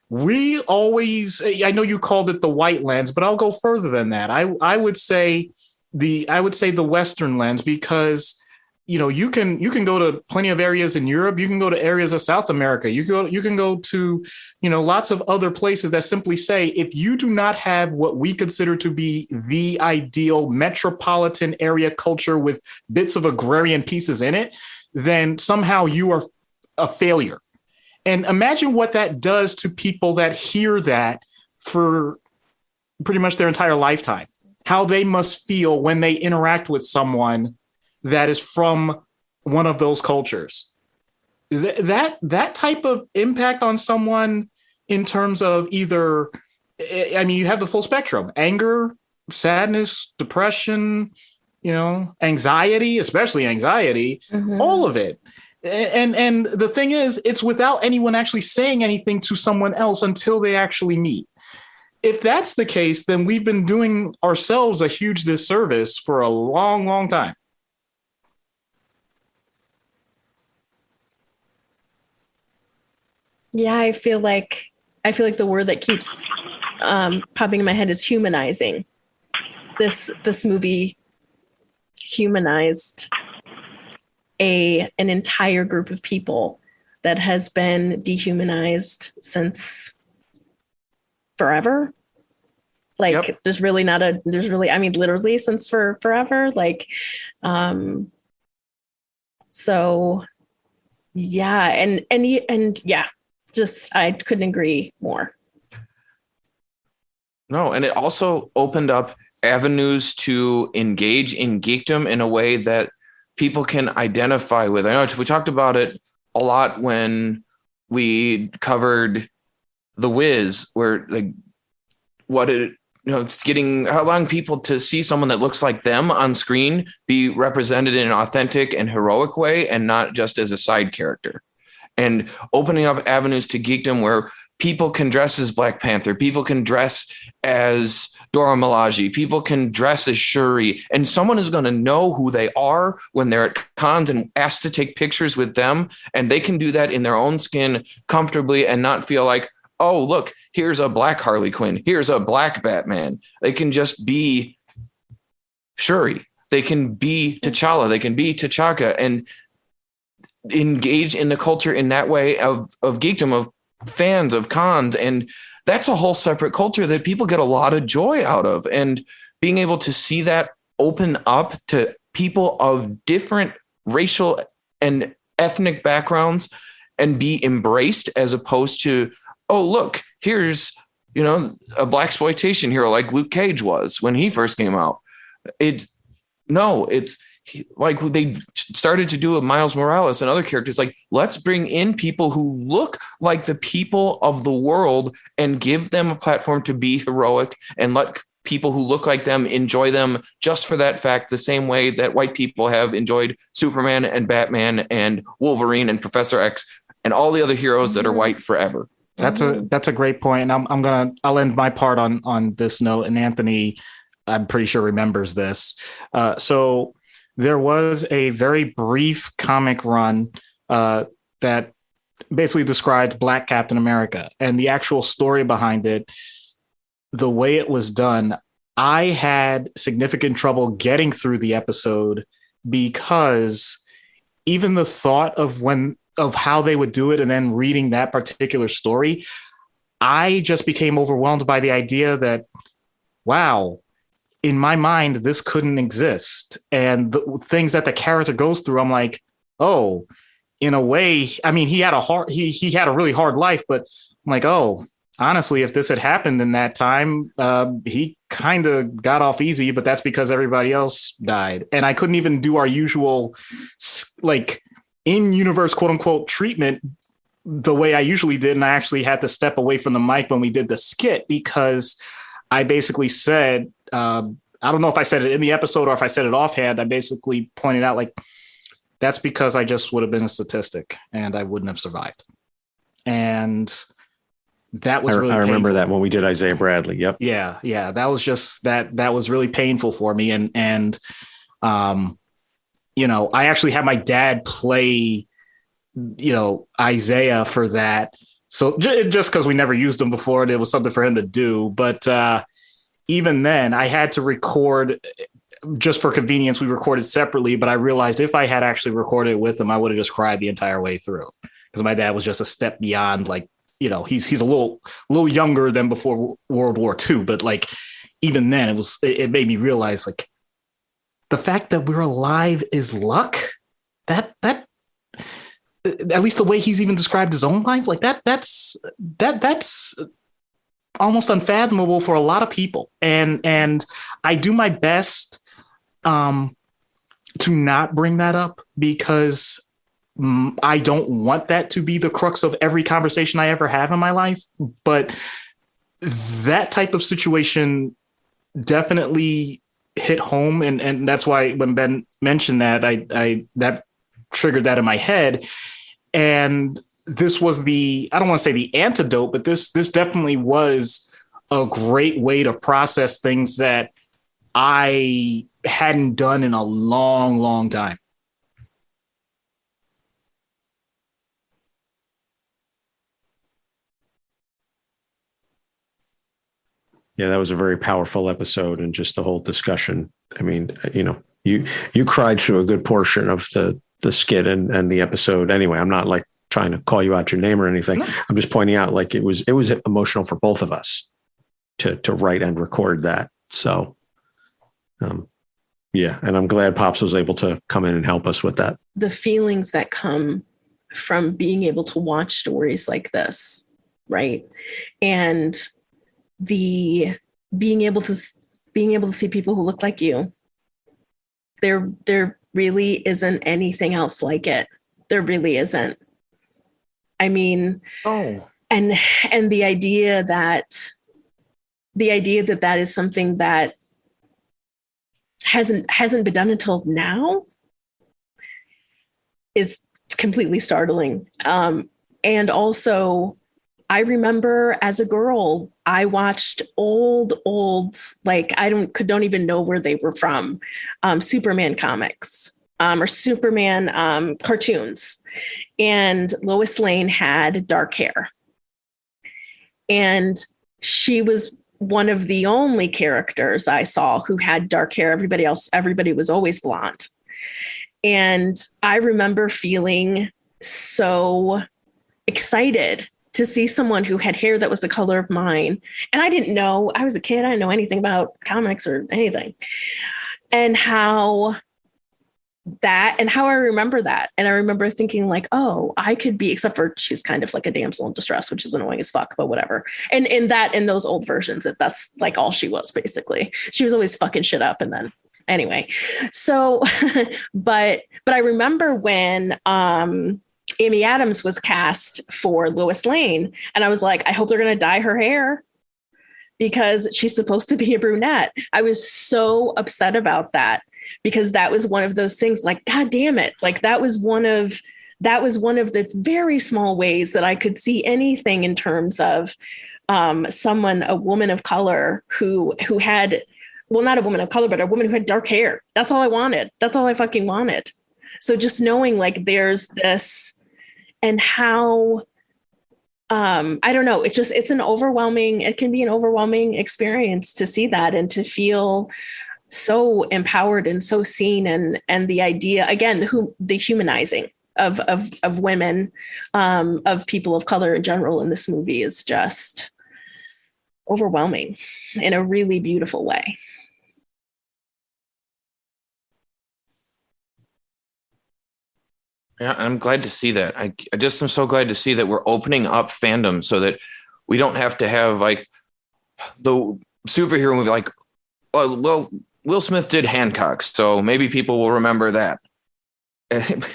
We always, I know you called it the white lens, but I'll go further than that. I would say the Western lens, because you can go to plenty of areas in Europe. You can go to areas of South America. You can go to lots of other places that simply say, if you do not have what we consider to be the ideal metropolitan area culture with bits of agrarian pieces in it, then somehow you are a failure. And imagine what that does to people that hear that for pretty much their entire lifetime, how they must feel when they interact with someone that is from one of those cultures. That type of impact on someone in terms of either, you have the full spectrum: anger, sadness, depression, anxiety, especially anxiety, all of it. And the thing is, it's without anyone actually saying anything to someone else until they actually meet. If that's the case, then we've been doing ourselves a huge disservice for a long, long time. Yeah, I feel like the word that keeps popping in my head is humanizing. This movie humanized an entire group of people that has been dehumanized since forever. Like, Yep. there's really, I mean, literally since forever. Like, so yeah. And yeah, just, I couldn't agree more. No, and it also opened up avenues to engage in geekdom in a way that people can identify with. I know we talked about it a lot when we covered The Wiz, where like it's allowing people to see someone that looks like them on screen be represented in an authentic and heroic way, and not just as a side character, and opening up avenues to geekdom where people can dress as Black Panther, people can dress as Dora Milaje, people can dress as Shuri, and someone is going to know who they are when they're at cons and asked to take pictures with them, and they can do that in their own skin comfortably and not feel like, oh, look, here's a Black Harley Quinn, here's a Black Batman. They can just be Shuri, they can be T'Challa, they can be T'Chaka, and engage in the culture in that way of geekdom, of fans, of cons. And that's a whole separate culture that people get a lot of joy out of. And being able to see that open up to people of different racial and ethnic backgrounds and be embraced, as opposed to, oh, look, here's, a blaxploitation hero like Luke Cage was when he first came out. It's like they started to do with Miles Morales and other characters. Like, let's bring in people who look like the people of the world and give them a platform to be heroic, and let people who look like them enjoy them just for that fact, the same way that white people have enjoyed Superman and Batman and Wolverine and Professor X and all the other heroes that are white forever. That's a great point. And I'll end my part on this note. And Anthony, I'm pretty sure, remembers this. So there was a very brief comic run that basically described Black Captain America, and the actual story behind it, the way it was done, I had significant trouble getting through the episode, because even the thought of how they would do it and then reading that particular story, I just became overwhelmed by the idea that, wow, in my mind, this couldn't exist. And the things that the character goes through, I'm like, oh, in a way, I mean, he had a really hard life, but I'm like, oh, honestly, if this had happened in that time, he kind of got off easy, but that's because everybody else died. And I couldn't even do our usual, like, in-universe, quote unquote, treatment the way I usually did. And I actually had to step away from the mic when we did the skit, because I basically said, I don't know if I said it in the episode or if I said it offhand. I basically pointed out, like, that's because I just would have been a statistic and I wouldn't have survived. And that was really I remember painful. that when we did Isaiah Bradley. Yep. Yeah. That was just that was really painful for me. And I actually had my dad play, Isaiah for that. So just because we never used him before, and it was something for him to do. But even then, I had to record, just for convenience. We recorded separately, but I realized if I had actually recorded it with him, I would have just cried the entire way through, because my dad was just a step beyond, like, he's a little younger than before World War II, but like, even then it made me realize, like, the fact that we're alive is luck. That at least the way he's even described his own life, like that's almost unfathomable for a lot of people. And I do my best to not bring that up, because I don't want that to be the crux of every conversation I ever have in my life. But that type of situation definitely hit home, and that's why when Ben mentioned that, I that triggered that in my head. And this was I don't want to say the antidote, but this definitely was a great way to process things that I hadn't done in a long, long time. Yeah, that was a very powerful episode, and just the whole discussion. I mean, you cried through a good portion of the skit and the episode. Anyway, I'm not like trying to call you out your name or anything. No. I'm just pointing out like it was emotional for both of us to write and record that. So, yeah, and I'm glad Pops was able to come in and help us with that. The feelings that come from being able to watch stories like this, right? And the being able to see people who look like you. There really isn't anything else like it. There really isn't. I mean, and the idea that that is something that hasn't been done until now is completely startling. And also, I remember as a girl, I watched old, like don't even know where they were from, Superman comics, or Superman cartoons. And Lois Lane had dark hair. And she was one of the only characters I saw who had dark hair. Everybody was always blonde. And I remember feeling so excited to see someone who had hair that was the color of mine. And I didn't know, I was a kid, I didn't know anything about comics or anything. And how I remember that. And I remember thinking like, oh, I could be, except for she's kind of like a damsel in distress, which is annoying as fuck, but whatever. And in those old versions, that's like all she was basically. She was always fucking shit up. And then anyway, so, but I remember when, Amy Adams was cast for Lois Lane. And I was like, I hope they're going to dye her hair because she's supposed to be a brunette. I was so upset about that because that was one of those things like, God damn it. Like that was one of the very small ways that I could see anything in terms of a woman of color who had, well, not a woman of color, but a woman who had dark hair. That's all I wanted. That's all I fucking wanted. So just knowing like there's this, and how, I don't know, it can be an overwhelming experience to see that and to feel so empowered and so seen. And the idea, again, the humanizing of women, of people of color in general in this movie is just overwhelming in a really beautiful way. Yeah, I'm glad to see that. I just am so glad to see that we're opening up fandom so that we don't have to have like the superhero movie like, well, Will Smith did Hancock, so maybe people will remember that.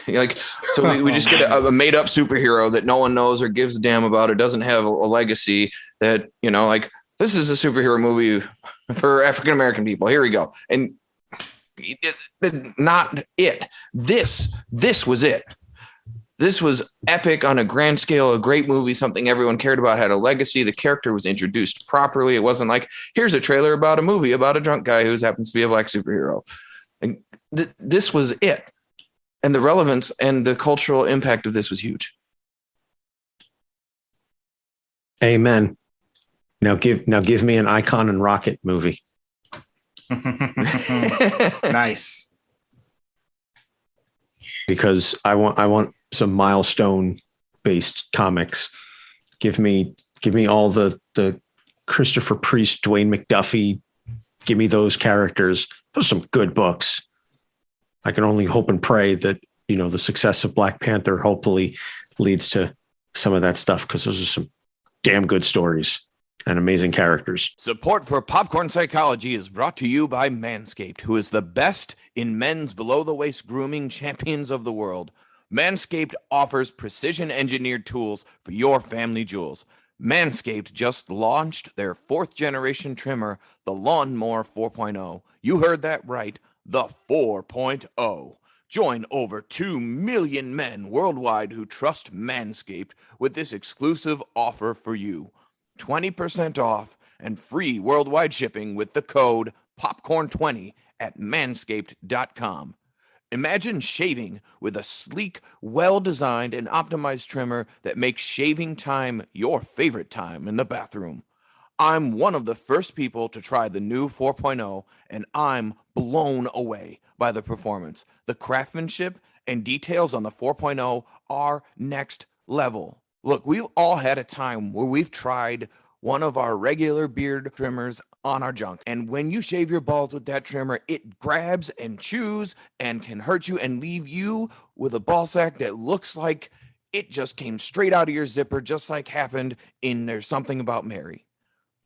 Like, so we just get a made up superhero that no one knows or gives a damn about or doesn't have a legacy that, like this is a superhero movie for African American people. Here we go. And not it. This was it. This was epic on a grand scale, a great movie, something everyone cared about, had a legacy. The character was introduced properly. It wasn't like, here's a trailer about a movie about a drunk guy who happens to be a black superhero. And this was it. And the relevance and the cultural impact of this was huge. Amen. Now give me an Icon and Rocket movie. Nice. Because I want some milestone based comics. Give me all the Christopher Priest, Dwayne McDuffie. Give me those characters. Those are some good books. I can only hope and pray that, the success of Black Panther hopefully leads to some of that stuff, because those are some damn good stories and amazing characters. Support for Popcorn Psychology is brought to you by Manscaped, who is the best in men's below-the-waist grooming champions of the world. Manscaped offers precision-engineered tools for your family jewels. Manscaped just launched their 4th generation trimmer, the Lawnmower 4.0. You heard that right, the 4.0. Join over 2 million men worldwide who trust Manscaped with this exclusive offer for you. 20% off and free worldwide shipping with the code POPCORN20 at manscaped.com. Imagine shaving with a sleek, well-designed, and optimized trimmer that makes shaving time your favorite time in the bathroom. I'm one of the first people to try the new 4.0, and I'm blown away by the performance. The craftsmanship and details on the 4.0 are next level. Look, we've all had a time where we've tried one of our regular beard trimmers on our junk. And when you shave your balls with that trimmer, it grabs and chews and can hurt you and leave you with a ball sack that looks like it just came straight out of your zipper, just like happened in There's Something About Mary.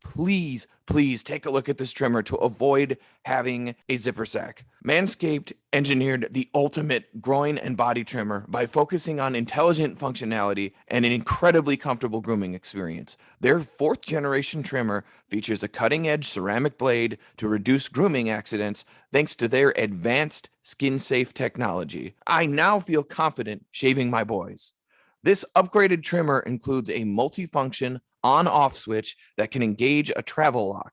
Please, please take a look at this trimmer to avoid having a zipper sack. Manscaped engineered the ultimate groin and body trimmer by focusing on intelligent functionality and an incredibly comfortable grooming experience. Their 4th generation trimmer features a cutting-edge ceramic blade to reduce grooming accidents thanks to their advanced skin-safe technology. I now feel confident shaving my boys. This upgraded trimmer includes a multifunction on-off switch that can engage a travel lock.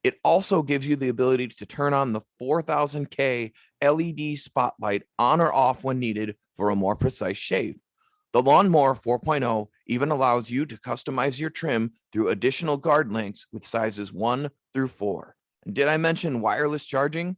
It also gives you the ability to turn on the 4000K LED spotlight on or off when needed for a more precise shave. The Lawnmower 4.0 even allows you to customize your trim through additional guard lengths with sizes 1 through 4. And did I mention wireless charging?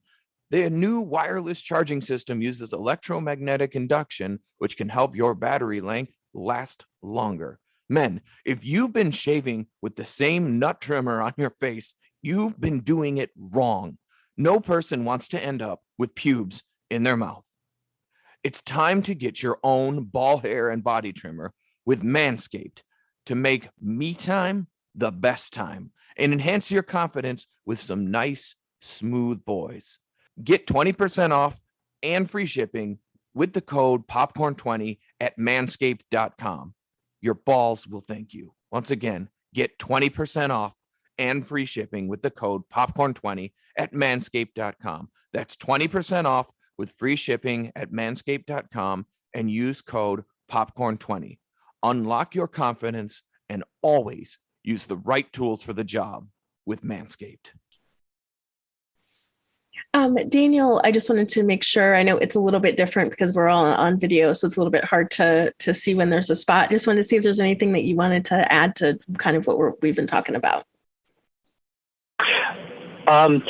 The new wireless charging system uses electromagnetic induction, which can help your battery length last longer. Men, if you've been shaving with the same nut trimmer on your face, you've been doing it wrong. No person wants to end up with pubes in their mouth. It's time to get your own ball hair and body trimmer with Manscaped to make me time the best time and enhance your confidence with some nice, smooth boys. Get 20% off and free shipping with the code POPCORN20 at manscaped.com. Your balls will thank you. Once again, get 20% off and free shipping with the code POPCORN20 at manscaped.com. That's 20% off with free shipping at manscaped.com and use code POPCORN20. Unlock your confidence and always use the right tools for the job with Manscaped. Daniel, I just wanted to make sure. I know it's a little bit different because we're all on video, so it's a little bit hard to see when there's a spot. Just wanted to see if there's anything that you wanted to add to kind of what we've been talking about. I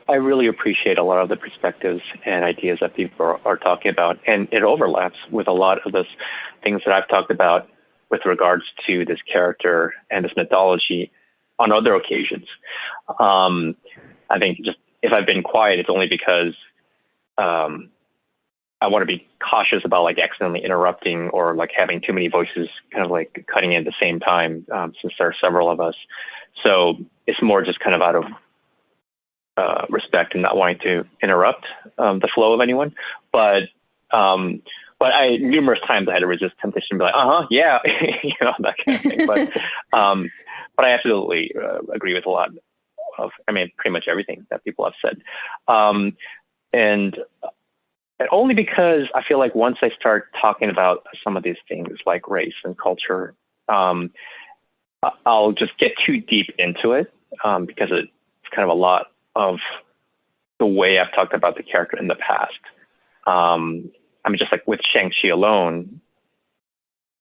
really appreciate a lot of the perspectives and ideas that people are talking about, and it overlaps with a lot of the things that I've talked about with regards to this character and this mythology on other occasions. I think just if I've been quiet, it's only because I want to be cautious about like accidentally interrupting or like having too many voices kind of like cutting in at the same time, since there are several of us. So it's more just kind of out of respect and not wanting to interrupt the flow of anyone. But I numerous times I had to resist temptation to be like, yeah, that kind of thing. But I absolutely agree with a lot of, pretty much everything that people have said. And only because I feel like once I start talking about some of these things like race and culture, I'll just get too deep into it because it's kind of a lot of the way I've talked about the character in the past. Just like with Shang-Chi alone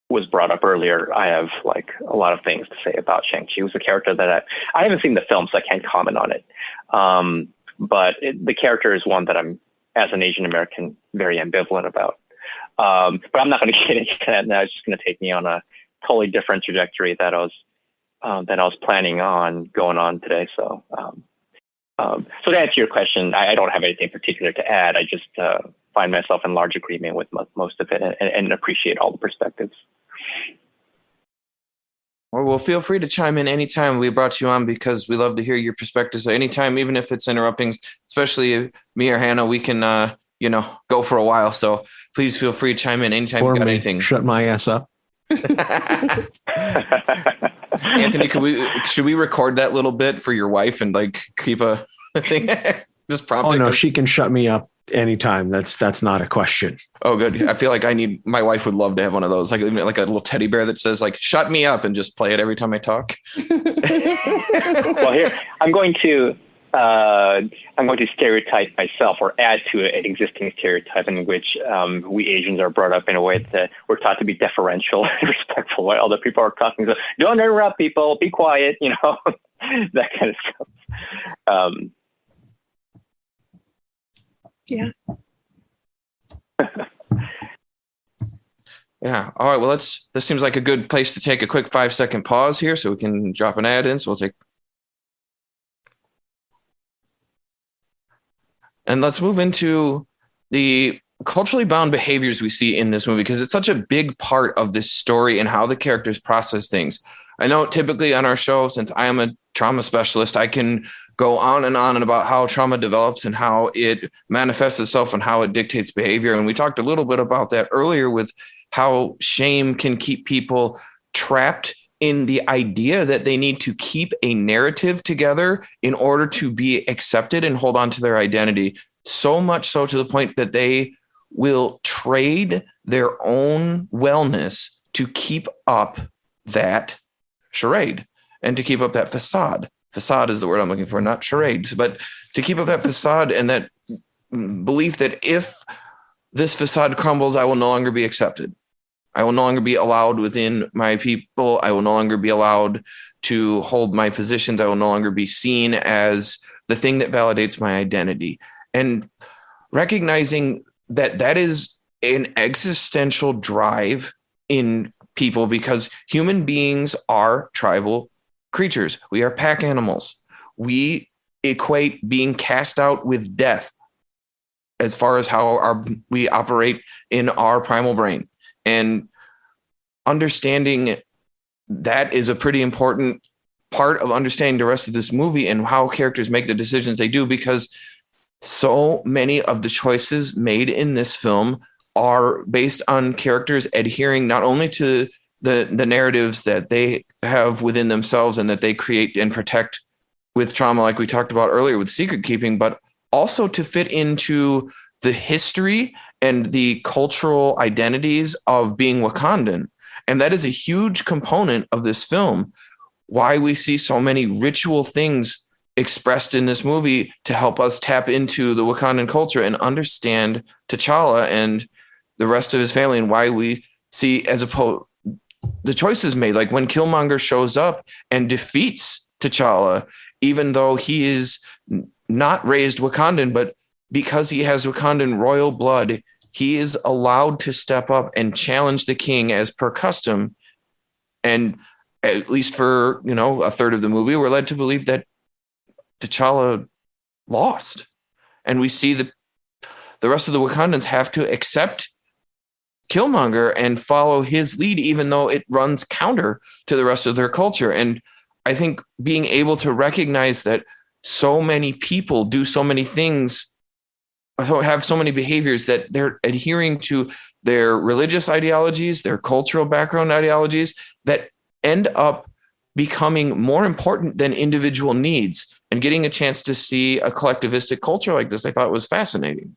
was brought up earlier, I have like a lot of things to say about Shang-Chi. It was a character that I haven't seen the film, so I can't comment on it. But the character is one that I'm, as an Asian American, very ambivalent about. But I'm not going to get into that now. It's just going to take me on a totally different trajectory that I was planning on going on today. So to answer your question, I don't have anything particular to add. I just find myself in large agreement with most of it and appreciate all the perspectives. Well, feel free to chime in anytime. We brought you on because we love to hear your perspectives. So anytime, even if it's interrupting, especially me or Hannah, we can, go for a while. So please feel free to chime in anytime you got anything. Shut my ass up. Anthony, should we record that little bit for your wife and like keep a thing? Just prompt. Oh no, she can shut me up anytime. That's not a question. Oh, good. I feel like my wife would love to have one of those, like a little teddy bear that says like "shut me up" and just play it every time I talk. Well, here I'm going to stereotype myself or add to an existing stereotype in which we Asians are brought up in a way that we're taught to be deferential and respectful while other people are talking. So don't interrupt people, be quiet, that kind of stuff. Yeah. Yeah. All right. Well, this seems like a good place to take a quick 5-second pause here so we can drop an ad in. So we'll take. And let's move into the culturally bound behaviors we see in this movie, because it's such a big part of this story and how the characters process things. I know typically on our show, since I am a trauma specialist, I can go on and about how trauma develops and how it manifests itself and how it dictates behavior. And we talked a little bit about that earlier with how shame can keep people trapped in the idea that they need to keep a narrative together in order to be accepted and hold on to their identity. So much so to the point that they will trade their own wellness to keep up that charade and to keep up that facade. Facade is the word I'm looking for, not charades, but to keep up that facade and that belief that if this facade crumbles, I will no longer be accepted. I will no longer be allowed within my people. I will no longer be allowed to hold my positions. I will no longer be seen as the thing that validates my identity. And recognizing that that is an existential drive in people, because human beings are tribal creatures. We are pack animals. We equate being cast out with death as far as how we operate in our primal brain. And understanding that is a pretty important part of understanding the rest of this movie and how characters make the decisions they do, because so many of the choices made in this film are based on characters adhering not only to the narratives that they have within themselves and that they create and protect with trauma, like we talked about earlier with secret keeping, but also to fit into the history and the cultural identities of being Wakandan. And that is a huge component of this film, why we see so many ritual things expressed in this movie to help us tap into the Wakandan culture and understand T'Challa and the rest of his family, and why we see as opposed the choices made, like when Killmonger shows up and defeats T'Challa, even though he is not raised Wakandan, but because he has Wakandan royal blood, he is allowed to step up and challenge the king as per custom. And at least for, a third of the movie, we're led to believe that T'Challa lost. And we see that the rest of the Wakandans have to accept Killmonger and follow his lead, even though it runs counter to the rest of their culture. And I think being able to recognize that so many people do so many things, have so many behaviors, that they're adhering to their religious ideologies, their cultural background ideologies, that end up becoming more important than individual needs. And getting a chance to see a collectivistic culture like this, I thought was fascinating.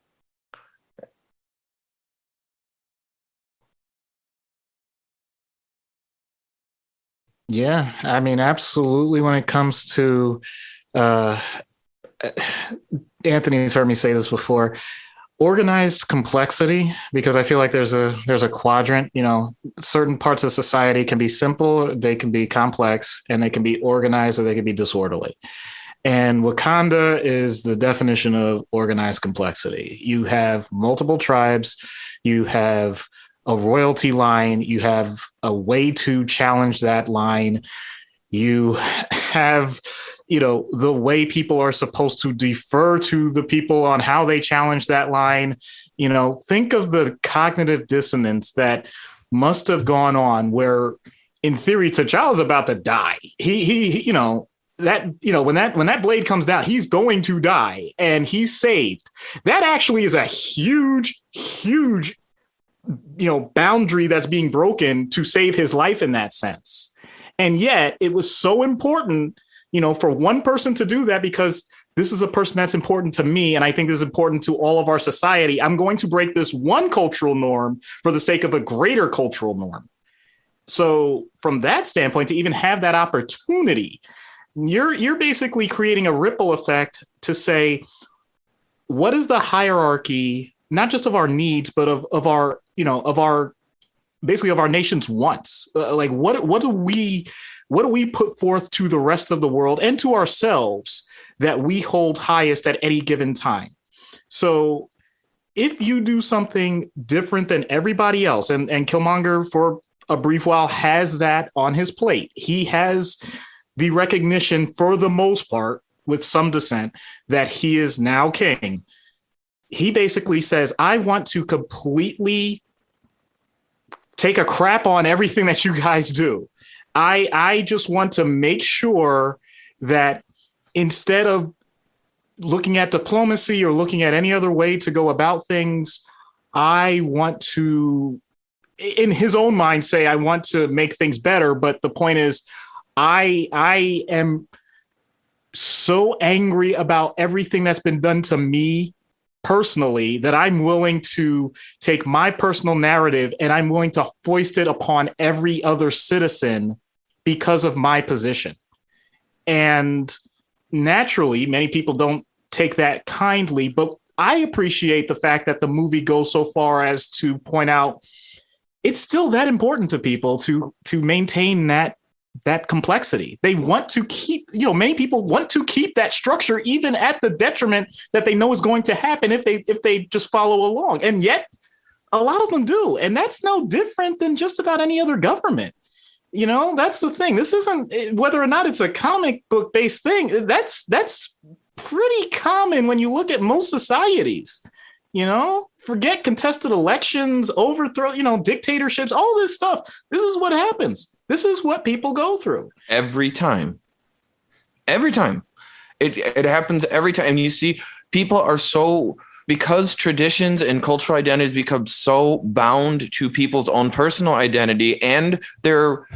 Yeah, I mean, absolutely. When it comes to Anthony's heard me say this before, organized complexity, because I feel like there's a quadrant. Certain parts of society can be simple, they can be complex, and they can be organized, or they can be disorderly. And Wakanda is the definition of organized complexity. You have multiple tribes, you have a royalty line, you have a way to challenge that line, you have, the way people are supposed to defer to the people on how they challenge that line. Think of the cognitive dissonance that must have gone on, where in theory, T'Challa's about to die. When that blade comes down, he's going to die, and he's saved. That actually is a huge, huge boundary that's being broken to save his life in that sense. And yet it was so important, for one person to do that, because this is a person that's important to me. And I think this is important to all of our society. I'm going to break this one cultural norm for the sake of a greater cultural norm. So from that standpoint, to even have that opportunity, you're basically creating a ripple effect to say, what is the hierarchy, not just of our needs, but of our basically of our nation's wants? Like what do we put forth to the rest of the world and to ourselves that we hold highest at any given time? So if you do something different than everybody else, and Killmonger for a brief while has that on his plate, he has the recognition for the most part, with some dissent, that he is now king. He basically says, I want to completely take a crap on everything that you guys do. I just want to make sure that instead of looking at diplomacy or looking at any other way to go about things, I want to, in his own mind, say, I want to make things better. But the point is, I am so angry about everything that's been done to me personally that I'm willing to take my personal narrative and I'm willing to foist it upon every other citizen because of my position. And naturally, many people don't take that kindly, but I appreciate the fact that the movie goes so far as to point out it's still that important to people to maintain that complexity. They want to keep, many people want to keep that structure, even at the detriment that they know is going to happen if they just follow along. And yet a lot of them do. And that's no different than just about any other government. That's the thing. This isn't, whether or not it's a comic book based thing, that's pretty common when you look at most societies. Forget contested elections, overthrow, dictatorships, all this stuff. This is what happens. This is what people go through. Every time. It happens every time. And you see, people are so, because traditions and cultural identities become so bound to people's own personal identity and their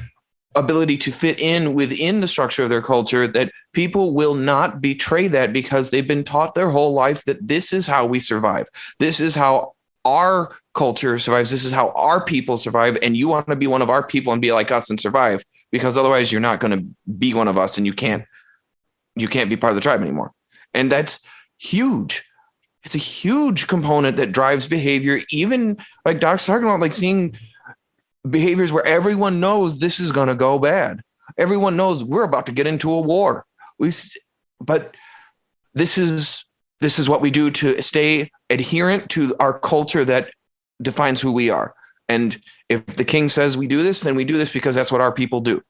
ability to fit in within the structure of their culture, that people will not betray that because they've been taught their whole life that this is how we survive. This is how our culture survives. This is how our people survive. And you want to be one of our people and be like us and survive, because otherwise you're not going to be one of us and you can't be part of the tribe anymore. And that's huge. It's a huge component that drives behavior, even like Doc's talking about, like seeing behaviors where everyone knows this is going to go bad. Everyone knows we're about to get into a war. But this is what we do to stay adherent to our culture that defines who we are. And if the king says we do this, then we do this because that's what our people do.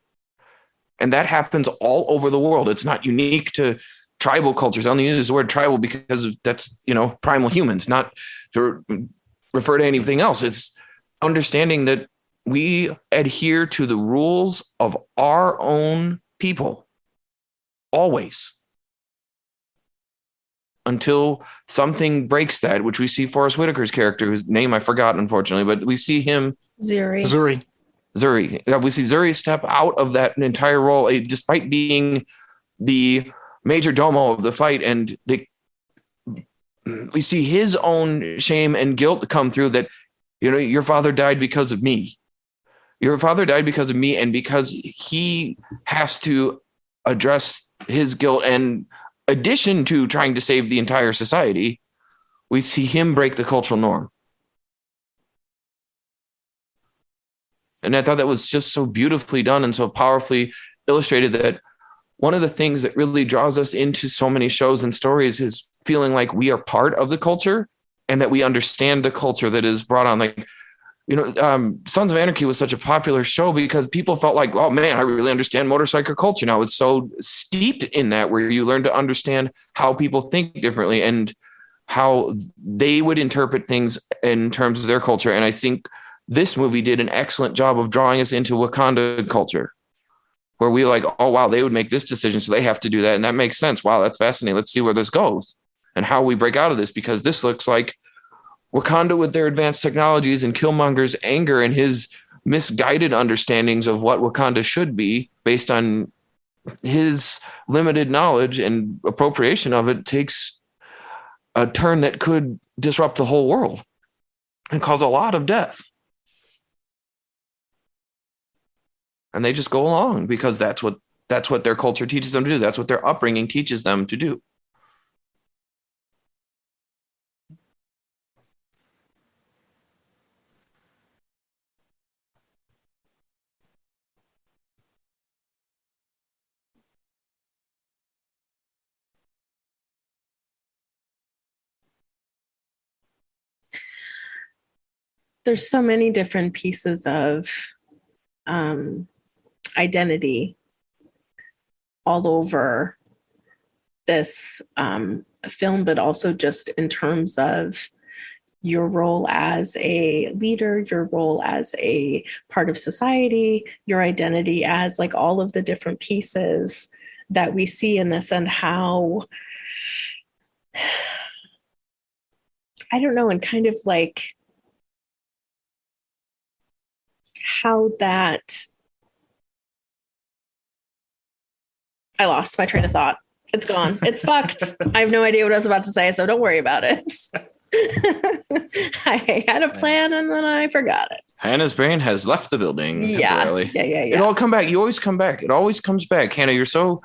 And that happens all over the world. It's not unique to tribal cultures. I only use the word tribal because that's, primal humans, not to refer to anything else. It's understanding that we adhere to the rules of our own people always, until something breaks that, which we see Forrest Whitaker's character, whose name I forgot, unfortunately, but we see him. Zuri. We see Zuri step out of that entire role, despite being the major domo of the fight. And we see his own shame and guilt come through that, your father died because of me. Your father died because of me. And because he has to address his guilt, and addition to trying to save the entire society, we see him break the cultural norm. And I thought that was just so beautifully done and so powerfully illustrated, that one of the things that really draws us into so many shows and stories is feeling like we are part of the culture and that we understand the culture that is brought on. Like, Sons of Anarchy was such a popular show because people felt like, oh man, I really understand motorcycle culture now. It's so steeped in that, where you learn to understand how people think differently and how they would interpret things in terms of their culture. And I think this movie did an excellent job of drawing us into Wakanda culture, where we like, oh wow, they would make this decision, so they have to do that. And that makes sense. Wow, that's fascinating. Let's see where this goes and how we break out of this, because this looks like Wakanda with their advanced technologies and Killmonger's anger and his misguided understandings of what Wakanda should be based on his limited knowledge and appropriation of it takes a turn that could disrupt the whole world and cause a lot of death. And they just go along because that's what their culture teaches them to do. That's what their upbringing teaches them to do. There's so many different pieces of identity all over this film, but also just in terms of your role as a leader, your role as a part of society, your identity as like all of the different pieces that we see in this, and how, I don't know, and kind of like how that, I lost my train of thought. It's gone. It's fucked. I have no idea what I was about to say, so don't worry about it. I had a plan and then I forgot it. Hannah's brain has left the building temporarily. Yeah. It'll all come back. You always come back. It always comes back. Hannah, you're so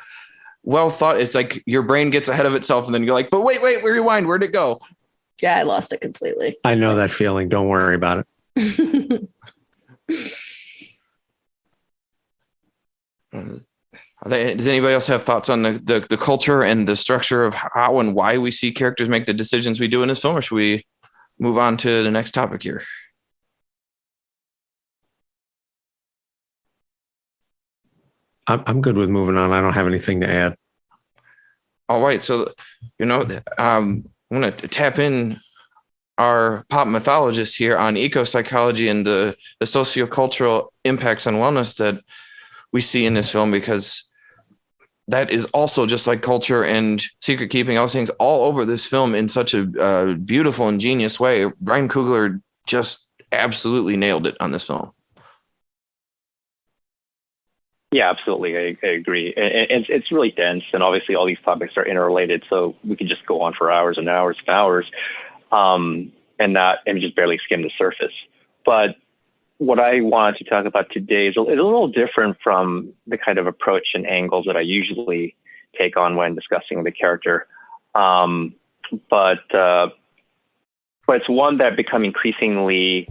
well thought. It's like your brain gets ahead of itself and then you're like, but wait, rewind. Where'd it go? Yeah, I lost it completely. I know that feeling. Don't worry about it. Does anybody else have thoughts on the culture and the structure of how and why we see characters make the decisions we do in this film, or should we move on to the next topic here? I'm good with moving on. I don't have anything to add. All right. So, I'm going to tap in our pop mythologist here on eco-psychology and the socio-cultural impacts on wellness that we see in this film, because that is also just like culture and secret keeping, all those things all over this film in such a beautiful and genius way. Ryan Coogler just absolutely nailed it on this film. Yeah, absolutely. I agree. And it's really dense, and obviously all these topics are interrelated, so we can just go on for hours and hours and hours, and just barely skim the surface. But what I wanted to talk about today is a little different from the kind of approach and angles that I usually take on when discussing the character. But it's one that I've become increasingly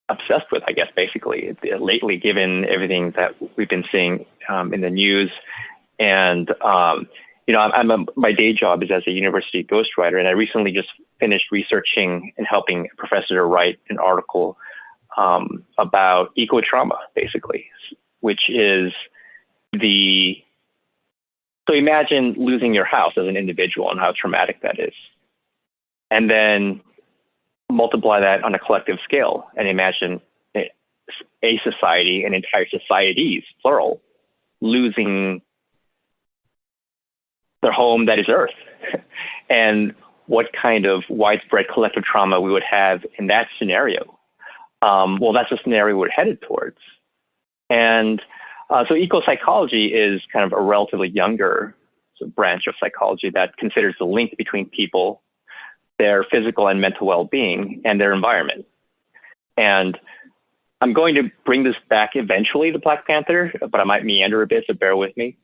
obsessed with, I guess, basically, lately, given everything that we've been seeing in the news. And, my day job is as a university ghostwriter, and I recently just finished researching and helping a professor to write an article about eco-trauma, basically, which is so imagine losing your house as an individual and how traumatic that is. And then multiply that on a collective scale and imagine a society, and entire societies, plural, losing their home that is Earth, and what kind of widespread collective trauma we would have in that scenario. Well, that's the scenario we're headed towards. And so eco-psychology is kind of a relatively younger branch of psychology that considers the link between people, their physical and mental well-being, and their environment. And I'm going to bring this back eventually to Black Panther, but I might meander a bit, so bear with me.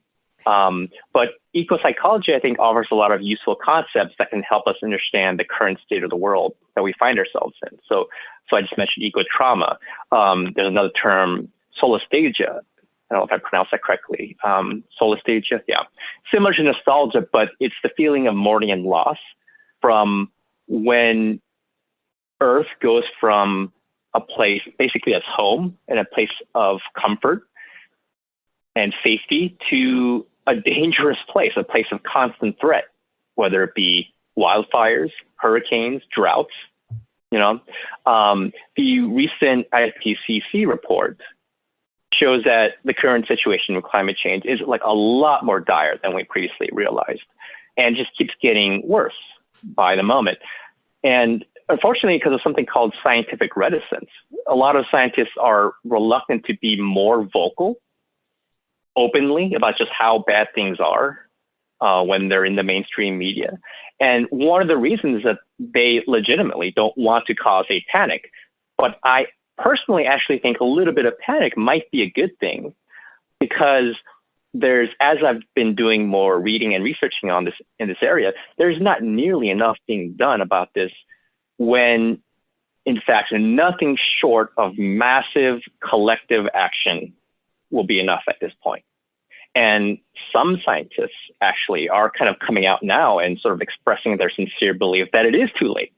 But eco-psychology, I think, offers a lot of useful concepts that can help us understand the current state of the world that we find ourselves in. So I just mentioned eco-trauma. There's another term, solastalgia. I don't know if I pronounced that correctly. Solastalgia, yeah. Similar to nostalgia, but it's the feeling of mourning and loss from when Earth goes from a place basically as home and a place of comfort and safety to a dangerous place, a place of constant threat, whether it be wildfires, hurricanes, droughts. The recent IPCC report shows that the current situation with climate change is like a lot more dire than we previously realized, and just keeps getting worse. by the moment. And unfortunately, because of something called scientific reticence, a lot of scientists are reluctant to be more vocal openly about just how bad things are when they're in the mainstream media. And one of the reasons is that they legitimately don't want to cause a panic. But I personally actually think a little bit of panic might be a good thing, because as I've been doing more reading and researching on this in this area, there's not nearly enough being done about this, when in fact nothing short of massive collective action will be enough at this point. And some scientists actually are kind of coming out now and sort of expressing their sincere belief that it is too late,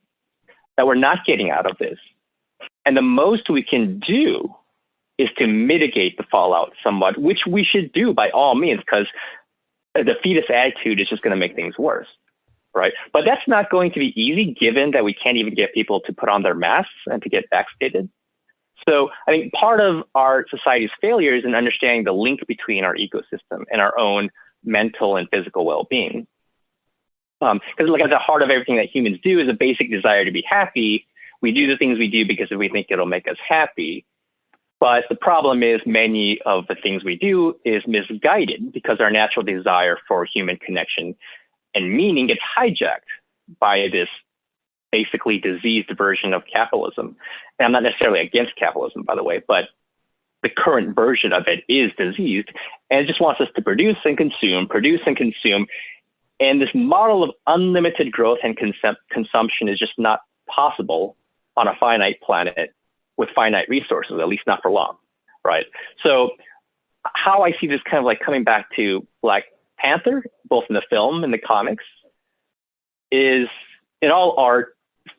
that we're not getting out of this. And the most we can do is to mitigate the fallout somewhat, which we should do by all means, because the fetus attitude is just going to make things worse, right? But that's not going to be easy, given that we can't even get people to put on their masks and to get vaccinated. So I think part of our society's failure is in understanding the link between our ecosystem and our own mental and physical well-being. Because like at the heart of everything that humans do is a basic desire to be happy. We do the things we do because we think it'll make us happy. But the problem is many of the things we do is misguided, because our natural desire for human connection and meaning gets hijacked by this basically diseased version of capitalism. And I'm not necessarily against capitalism, by the way, but the current version of it is diseased, and it just wants us to produce and consume. And this model of unlimited growth and consumption is just not possible on a finite planet with finite resources, at least not for long, right? So how I see this kind of like coming back to Black Panther, both in the film and the comics, is in all art,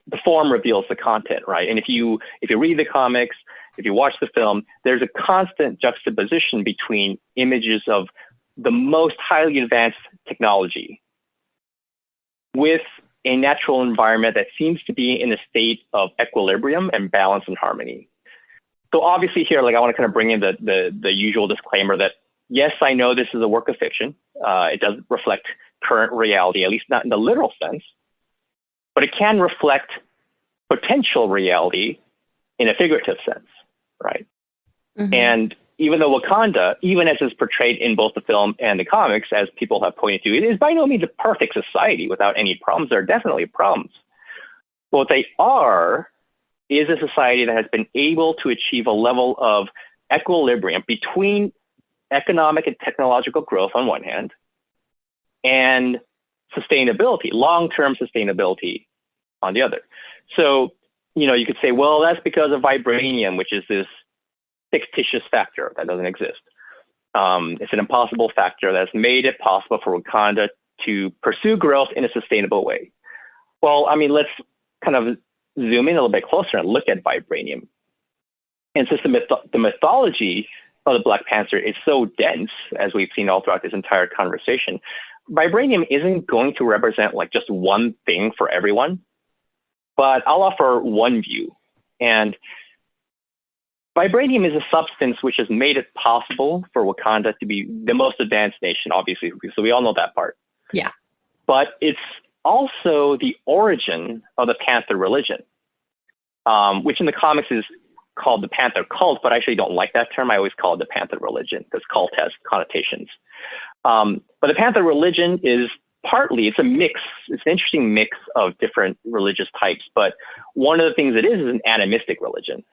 the form reveals the content, right? And if you read the comics, if you watch the film, there's a constant juxtaposition between images of the most highly advanced technology with a natural environment that seems to be in a state of equilibrium and balance and harmony. So obviously here, like I want to kind of bring in the usual disclaimer that, yes, I know this is a work of fiction. It doesn't reflect current reality, at least not in the literal sense, but it can reflect potential reality in a figurative sense, right? Mm-hmm. And even though Wakanda, even as is portrayed in both the film and the comics, as people have pointed to, it is by no means a perfect society without any problems. There are definitely problems. But what they are is a society that has been able to achieve a level of equilibrium between economic and technological growth on one hand, and sustainability, long-term sustainability on the other. So, you could say, well, that's because of vibranium, which is this fictitious factor that doesn't exist. It's an impossible factor that's made it possible for Wakanda to pursue growth in a sustainable way. Well, I mean, let's kind of zoom in a little bit closer and look at vibranium. And since the mythology of the Black Panther is so dense, as we've seen all throughout this entire conversation, vibranium isn't going to represent like just one thing for everyone, but I'll offer one view. And vibranium is a substance which has made it possible for Wakanda to be the most advanced nation, obviously. So we all know that part. Yeah. But it's also the origin of the Panther religion, which in the comics is called the Panther cult, but I actually don't like that term. I always call it the Panther religion because cult has connotations. But the Panther religion is it's a mix. It's an interesting mix of different religious types. But one of the things it is an animistic religion.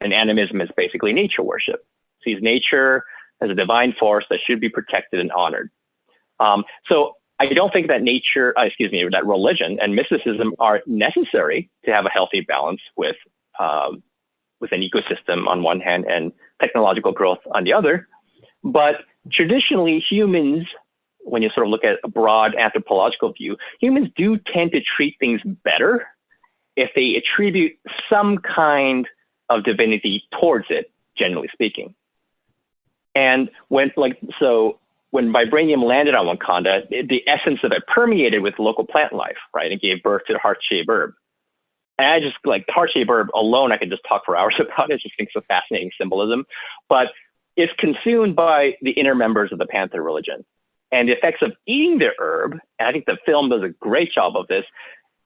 And animism is basically nature worship. It sees nature as a divine force that should be protected and honored. So I don't think that that religion and mysticism are necessary to have a healthy balance with an ecosystem on one hand and technological growth on the other. But traditionally, humans, when you sort of look at a broad anthropological view, humans do tend to treat things better if they attribute some kind of divinity towards it, generally speaking. And when vibranium landed on Wakanda, the essence of it permeated with local plant life, right? It gave birth to the heart-shaped herb. And I just like the heart-shaped herb alone, I could just talk for hours about it. I just think it's a fascinating symbolism. But it's consumed by the inner members of the Panther religion. And the effects of eating the herb, and I think the film does a great job of this,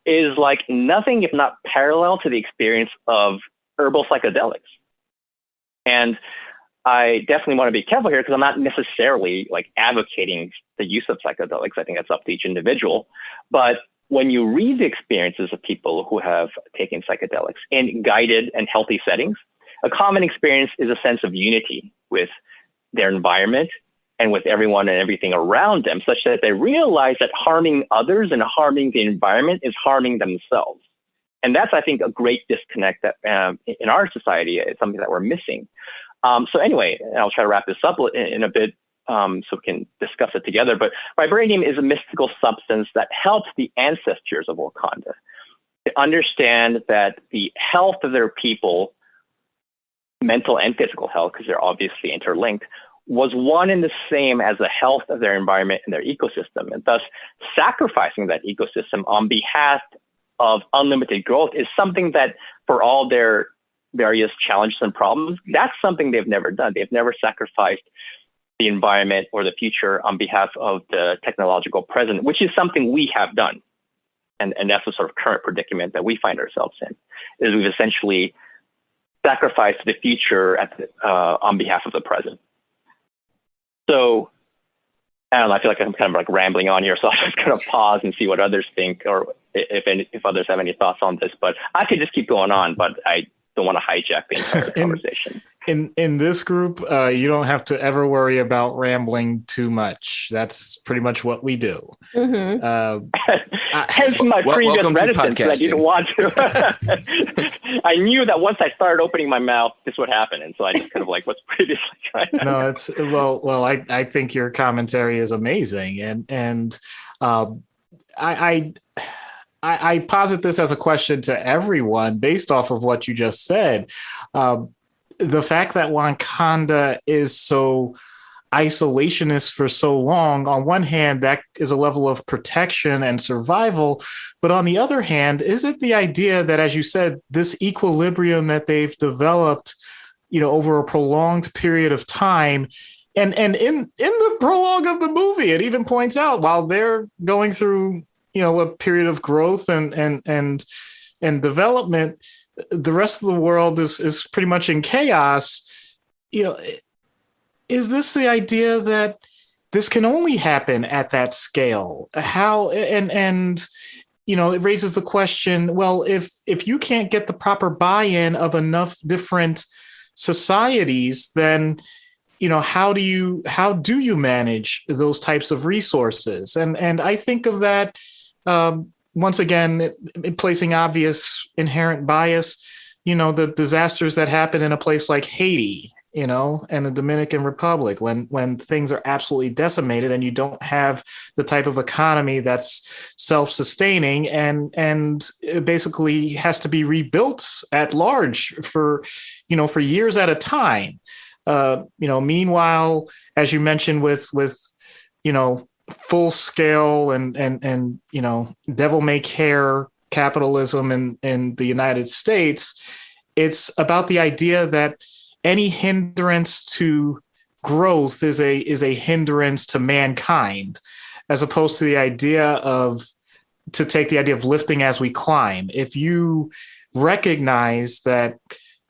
is like nothing if not parallel to the experience of herbal psychedelics. And I definitely want to be careful here because I'm not necessarily like advocating the use of psychedelics. I think that's up to each individual. But when you read the experiences of people who have taken psychedelics in guided and healthy settings, a common experience is a sense of unity with their environment and with everyone and everything around them, such that they realize that harming others and harming the environment is harming themselves. And that's, I think, a great disconnect that in our society is something that we're missing. So anyway, I'll try to wrap this up in a bit so we can discuss it together. But vibranium is a mystical substance that helps the ancestors of Wakanda to understand that the health of their people, mental and physical health, because they're obviously interlinked, was one and the same as the health of their environment and their ecosystem. And thus, sacrificing that ecosystem on behalf of unlimited growth is something that, for all their various challenges and problems, that's something they've never done. They've never sacrificed the environment or the future on behalf of the technological present, which is something we have done. And that's the sort of current predicament that we find ourselves in, is we've essentially sacrificed the future on behalf of the present. So I don't know, I feel like I'm kind of like rambling on here, so I'm just going to pause and see what others think, or if others have any thoughts on this. But I could just keep going on, but I don't want to hijack the entire conversation. In this group, you don't have to ever worry about rambling too much. That's pretty much what we do. Mm-hmm. Hence my previous reticence that I didn't want to. I knew that once I started opening my mouth, this would happen, and so I just kind of like what's previously trying. No, it's well. I think your commentary is amazing, and I posit this as a question to everyone based off of what you just said. The fact that Wakanda is so isolationist for so long, on one hand, that is a level of protection and survival. But on the other hand, is it the idea that, as you said, this equilibrium that they've developed, over a prolonged period of time, and in the prologue of the movie, it even points out while they're going through, a period of growth and development, the rest of the world is pretty much in chaos. Is this the idea that this can only happen at that scale? How and it raises the question, well, if you can't get the proper buy-in of enough different societies, then how do you manage those types of resources? And I think of that once again, placing obvious inherent bias, the disasters that happen in a place like Haiti, and the Dominican Republic, when things are absolutely decimated and you don't have the type of economy that's self-sustaining and it basically has to be rebuilt at large for years at a time. Meanwhile, as you mentioned with full scale and devil may care capitalism in the United States, it's about the idea that any hindrance to growth is a hindrance to mankind, as opposed to the idea of lifting as we climb. If you recognize that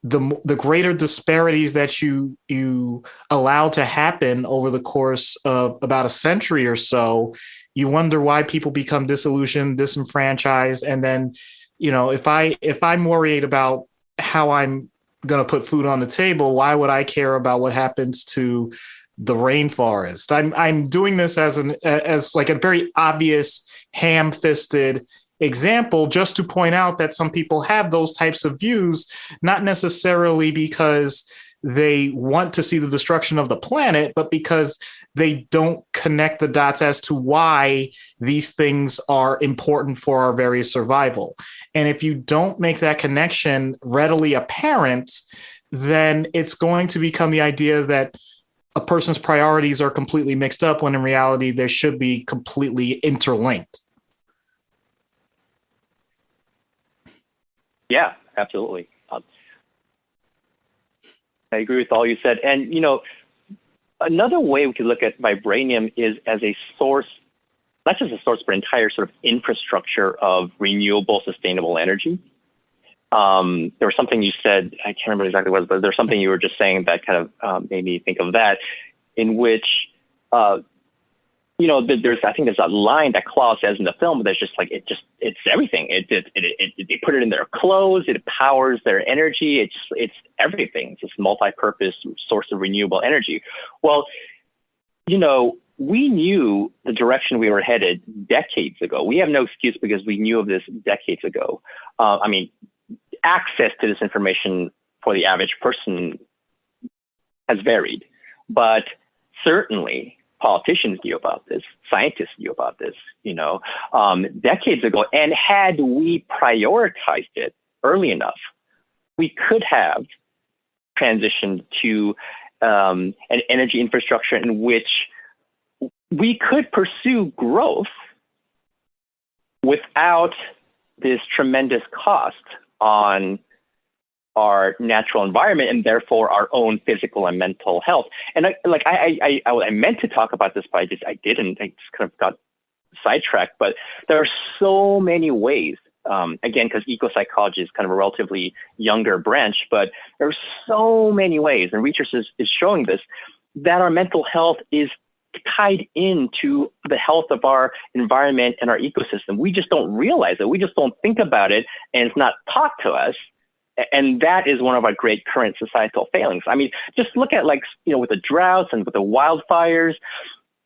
the greater disparities that you allow to happen over the course of about a century or so, you wonder why people become disillusioned, disenfranchised, and then, if I'm worried about how I'm going to put food on the table, why would I care about what happens to the rainforest? I'm doing this as like a very obvious ham-fisted example, just to point out that some people have those types of views, not necessarily because they want to see the destruction of the planet, but because they don't connect the dots as to why these things are important for our very survival. And if you don't make that connection readily apparent, then it's going to become the idea that a person's priorities are completely mixed up, when in reality, they should be completely interlinked. Yeah, absolutely. I agree with all you said. And, another way we could look at vibranium is as a source not just a source, but entire sort of infrastructure of renewable, sustainable energy. There was something you said, I can't remember exactly what it was, but there's something you were just saying that kind of made me think of that, in which, I think there's a line that Klaus says in the film that's just like, it's everything. They put it in their clothes, it powers their energy, it's everything. It's this multi-purpose source of renewable energy. Well, we knew the direction we were headed decades ago. We have no excuse because we knew of this decades ago. Access to this information for the average person has varied, but certainly politicians knew about this, scientists knew about this, decades ago. And had we prioritized it early enough, we could have transitioned to an energy infrastructure in which we could pursue growth without this tremendous cost on our natural environment and therefore our own physical and mental health. And I meant to talk about this, but I didn't. I just kind of got sidetracked. But there are so many ways, again, because ecopsychology is kind of a relatively younger branch, but there are so many ways, and research is showing this, that our mental health is tied into the health of our environment and our ecosystem. We just don't realize it. We just don't think about it, and it's not taught to us. And that is one of our great current societal failings. I mean, just look at with the droughts and with the wildfires,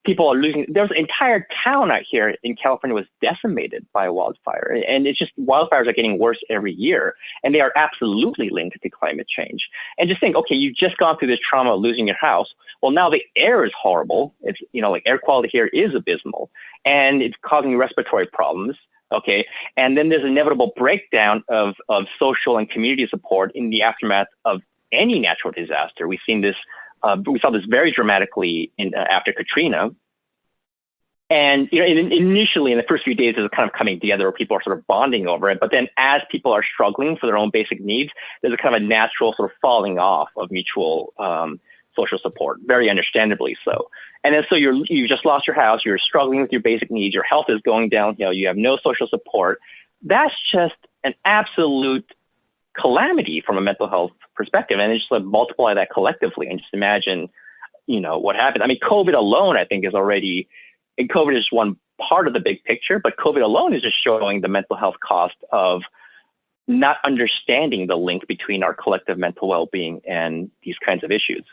people are losing. There's an entire town out here in California was decimated by a wildfire. And it's just wildfires are getting worse every year. And they are absolutely linked to climate change. And just think, okay, you've just gone through this trauma of losing your house. Well, now the air is horrible. It's, air quality here is abysmal, and it's causing respiratory problems. Okay. And then there's inevitable breakdown of social and community support in the aftermath of any natural disaster. We've seen this, we saw this very dramatically after Katrina. And, initially in the first few days, it was kind of coming together where people are sort of bonding over it. But then as people are struggling for their own basic needs, there's a kind of a natural sort of falling off of mutual social support, very understandably so. And then so you just lost your house, you're struggling with your basic needs, your health is going downhill, you have no social support. That's just an absolute calamity from a mental health perspective. And just multiply that collectively and just imagine, what happened. I mean, COVID alone, I think, is already, and COVID is one part of the big picture, but COVID alone is just showing the mental health cost of not understanding the link between our collective mental well-being and these kinds of issues.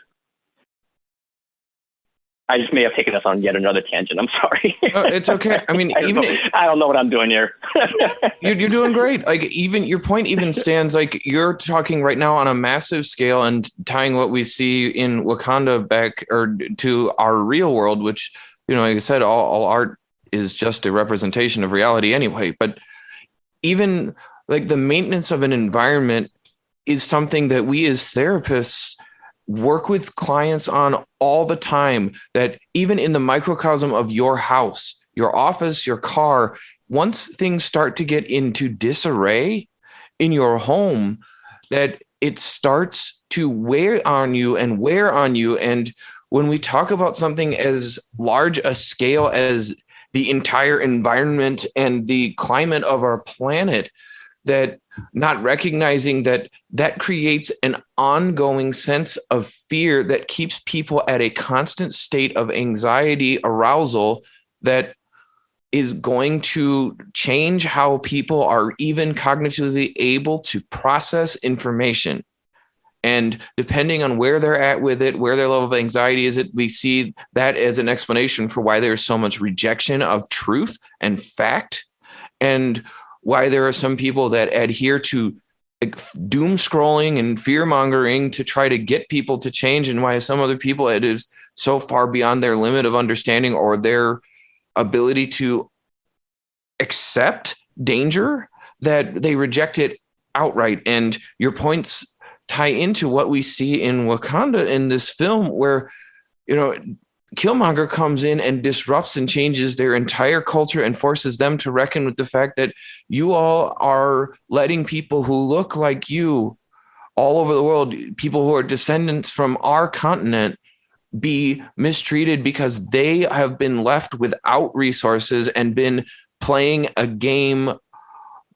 I just may have taken us on yet another tangent. I'm sorry. No, it's okay. I mean, I don't know what I'm doing here. You're doing great. Like, even your point even stands. Like, you're talking right now on a massive scale and tying what we see in Wakanda back or to our real world, which, like I said, all art is just a representation of reality anyway. But even like the maintenance of an environment is something that we as therapists work with clients on all the time, that even in the microcosm of your house, your office, your car, once things start to get into disarray in your home, that it starts to wear on you. And when we talk about something as large a scale as the entire environment and the climate of our planet, that not recognizing that creates an ongoing sense of fear that keeps people at a constant state of anxiety, arousal, that is going to change how people are even cognitively able to process information. And depending on where they're at with it, where their level of anxiety is, we see that as an explanation for why there's so much rejection of truth and fact, and why there are some people that adhere to doom scrolling and fear mongering to try to get people to change, and why some other people it is so far beyond their limit of understanding or their ability to accept danger that they reject it outright. And your points tie into what we see in Wakanda in this film, where, Killmonger comes in and disrupts and changes their entire culture and forces them to reckon with the fact that you all are letting people who look like you all over the world, people who are descendants from our continent, be mistreated because they have been left without resources and been playing a game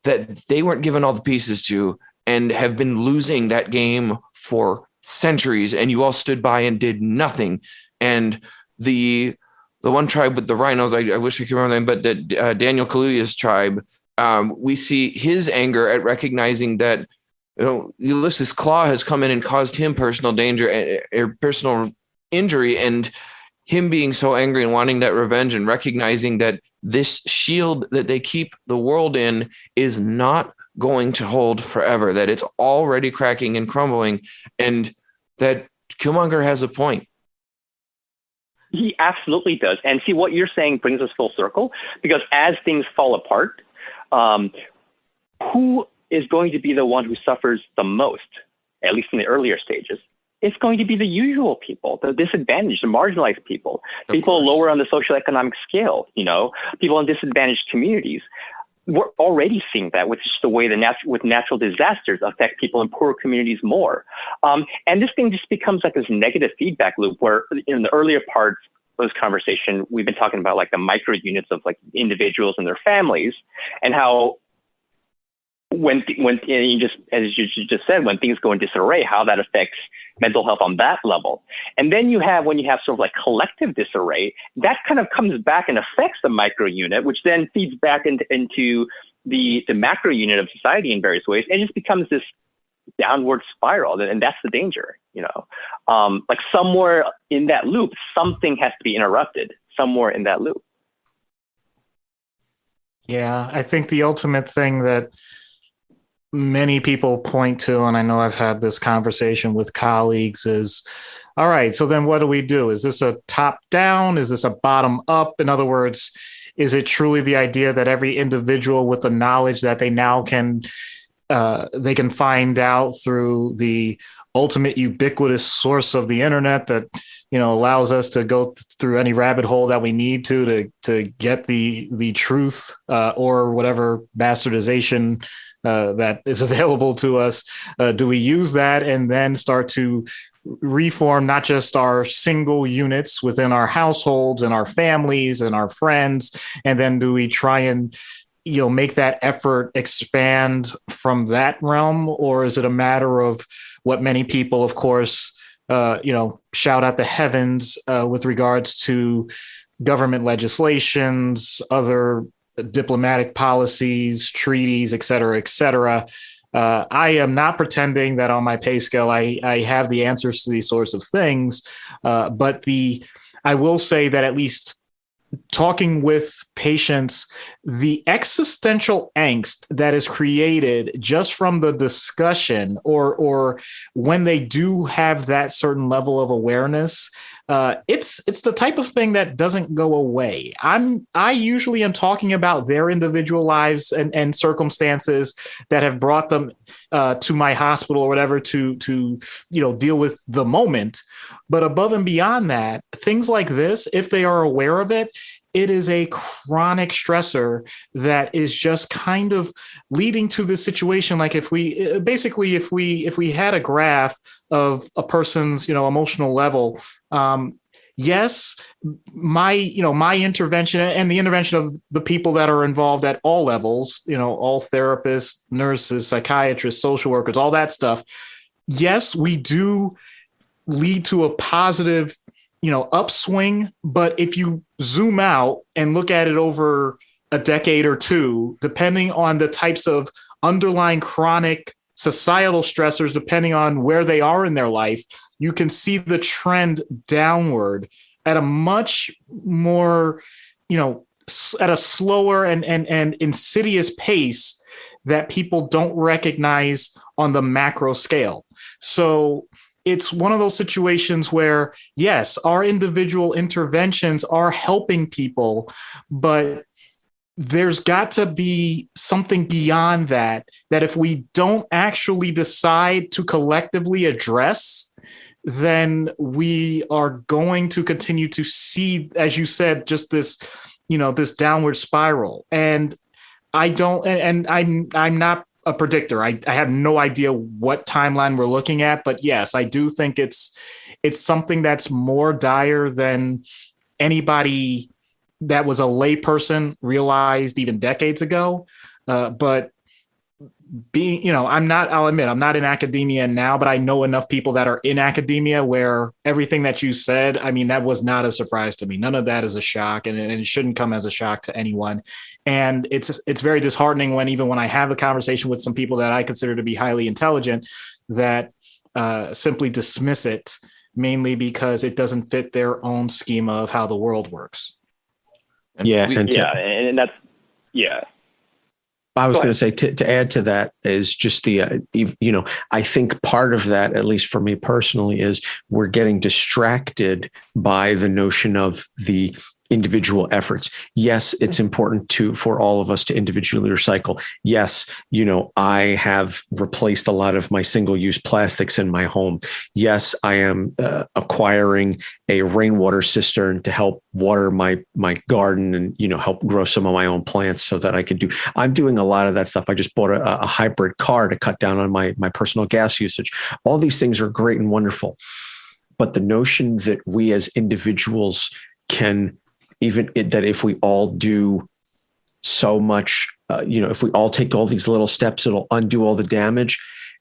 that they weren't given all the pieces to, and have been losing that game for centuries, and you all stood by and did nothing. And the one tribe with the rhinos, I wish I could remember them, but Daniel Kaluuya's tribe, we see his anger at recognizing that, you know, Ulysses Claw has come in and caused him personal danger or personal injury, and him being so angry and wanting that revenge, and recognizing that this shield that they keep the world in is not going to hold forever, that it's already cracking and crumbling, and that Killmonger has a point. He absolutely does. And see, what you're saying brings us full circle, because as things fall apart, who is going to be the one who suffers the most, at least in the earlier stages? It's going to be the usual people, the disadvantaged, the marginalized people, people lower on the socioeconomic scale, you know, people in disadvantaged communities. We're already seeing that with just the way with natural disasters affect people in poorer communities more. And this thing just becomes like this negative feedback loop where in the earlier parts of this conversation, we've been talking about like the micro units of like individuals and their families, and how when you just, as you just said, when things go in disarray, how that affects mental health on that level. And then when you have sort of like collective disarray, that kind of comes back and affects the micro unit, which then feeds back into the macro unit of society in various ways. And it just becomes this downward spiral. And that's the danger, you know, like somewhere in that loop, something has to be interrupted somewhere in that loop. Yeah, I think the ultimate thing that many people point to, and I know I've had this conversation with colleagues, is, all right, so then what do we do? Is this a top down? Is this a bottom up? In other words, is it truly the idea that every individual with the knowledge that they now can find out through the ultimate ubiquitous source of the internet that, you know, allows us to go through any rabbit hole that we need to get the truth or whatever bastardization that is available to us? Do we use that and then start to reform not just our single units within our households and our families and our friends, and then do we try and, you know, make that effort expand from that realm? Or is it a matter of what many people, of course, you know, shout at the heavens with regards to government legislations, other diplomatic policies, treaties, et cetera, et cetera. I am not pretending that on my pay scale I have the answers to these sorts of things, but I will say that at least talking with patients, the existential angst that is created just from the discussion, or when they do have that certain level of awareness, it's the type of thing that doesn't go away. I usually am talking about their individual lives and circumstances that have brought them to my hospital or whatever to you know, deal with the moment. But above and beyond that, things like this, if they are aware of it, it is a chronic stressor that is just kind of leading to this situation. Like if we had a graph of a person's, you know, emotional level, yes, my intervention and the intervention of the people that are involved at all levels, you know, all therapists, nurses, psychiatrists, social workers, all that stuff. Yes, we do lead to a positive, you know, upswing. But if you zoom out and look at it over a decade or two, depending on the types of underlying chronic societal stressors, depending on where they are in their life, you can see the trend downward at a much more, you know, at a slower and insidious pace that people don't recognize on the macro scale. So it's one of those situations where, yes, our individual interventions are helping people, but there's got to be something beyond that if we don't actually decide to collectively address, then we are going to continue to see, as you said, just this, you know, this downward spiral. And I'm not a predictor. I have no idea what timeline we're looking at, but yes, I do think it's it's something that's more dire than anybody that was a layperson realized even decades ago. But being, I'll admit, I'm not in academia now, but I know enough people that are in academia where everything that you said, I mean, that was not a surprise to me. None of that is a shock, and it shouldn't come as a shock to anyone. And it's very disheartening when I have a conversation with some people that I consider to be highly intelligent that simply dismiss it, mainly because it doesn't fit their own schema of how the world works. And that's, yeah. I was going to say to add to that is just I think part of that, at least for me personally, is we're getting distracted by the notion of the individual efforts. Yes, it's important for all of us to individually recycle. Yes, I have replaced a lot of my single-use plastics in my home. Yes, I am acquiring a rainwater cistern to help water my garden and, help grow some of my own plants so that I'm doing a lot of that stuff. I just bought a hybrid car to cut down on my personal gas usage. All these things are great and wonderful. But the notion that we as individuals can, that if we all do so much, if we all take all these little steps, it'll undo all the damage,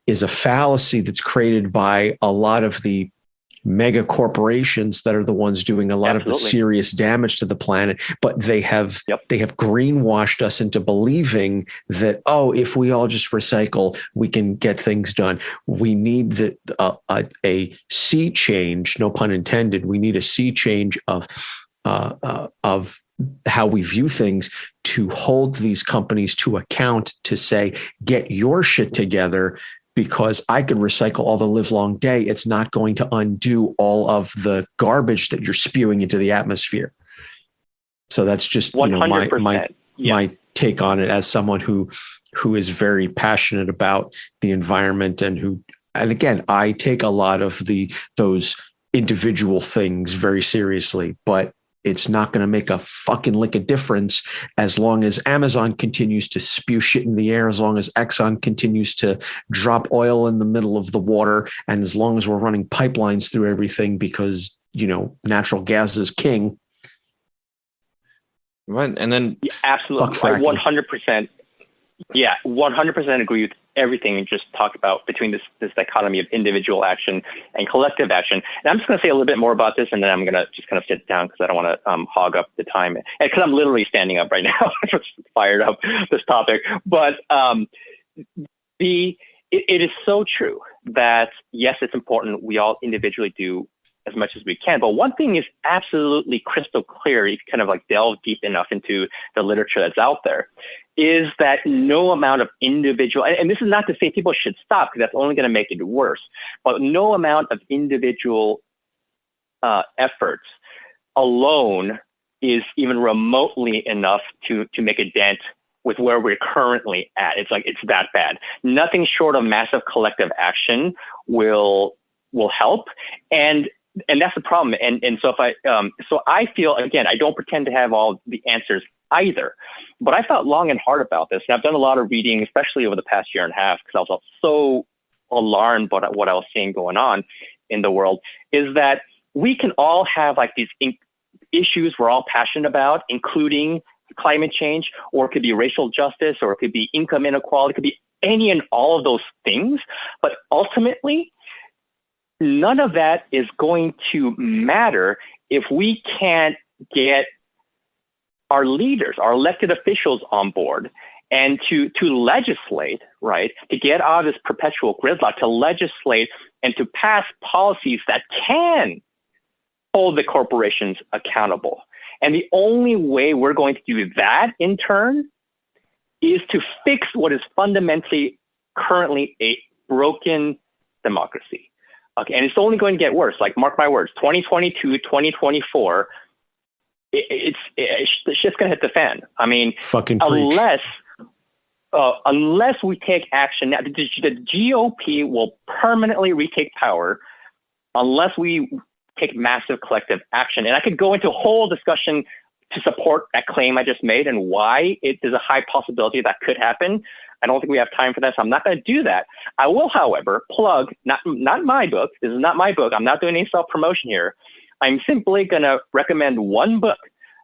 is a fallacy that's created by a lot of the mega corporations that are the ones doing a lot of the serious damage to the planet. But they have greenwashed us into believing that, if we all just recycle, we can get things done. We need a sea change, no pun intended. We need a sea change of how we view things to hold these companies to account, to say, get your shit together, because I could recycle all the live long day. It's not going to undo all of the garbage that you're spewing into the atmosphere. So that's just 100%. My take on it as someone who is very passionate about the environment and again, I take a lot of those individual things very seriously, but it's not going to make a fucking lick of difference as long as Amazon continues to spew shit in the air, as long as Exxon continues to drop oil in the middle of the water, and as long as we're running pipelines through everything because, natural gas is king. Right. And then absolutely, 100%. Yeah, 100% agree with everything you just talked about between this dichotomy of individual action and collective action. And I'm just going to say a little bit more about this, and then I'm going to just kind of sit down because I don't want to hog up the time. And because I'm literally standing up right now, I'm just fired up this topic. But it is so true that, yes, it's important. We all individually do as much as we can. But one thing is absolutely crystal clear, if you kind of like delve deep enough into the literature that's out there, is that no amount of individual, and this is not to say people should stop because that's only going to make it worse, but no amount of individual efforts alone is even remotely enough to make a dent with where we're currently at. It's that bad. Nothing short of massive collective action will help. And that's the problem. And so so I feel, again, I don't pretend to have all the answers either, but I thought long and hard about this. And I've done a lot of reading, especially over the past year and a half, because I was so alarmed by what I was seeing going on in the world, is that we can all have like these issues we're all passionate about, including climate change, or it could be racial justice, or it could be income inequality, it could be any and all of those things. But ultimately, none of that is going to matter if we can't get our leaders, our elected officials on board and to legislate, right? To get out of this perpetual gridlock, to legislate and to pass policies that can hold the corporations accountable. And the only way we're going to do that in turn is to fix what is fundamentally currently a broken democracy. Okay, and it's only going to get worse. Like, mark my words, 2022, 2024, it's the shit's going to hit the fan. I mean, unless we take action now, the GOP will permanently retake power unless we take massive collective action. And I could go into a whole discussion to support that claim I just made and why it is a high possibility that could happen. I don't think we have time for that, so I'm not going to do that. I will, however, plug, not my book. This is not my book. I'm not doing any self-promotion here. I'm simply going to recommend one book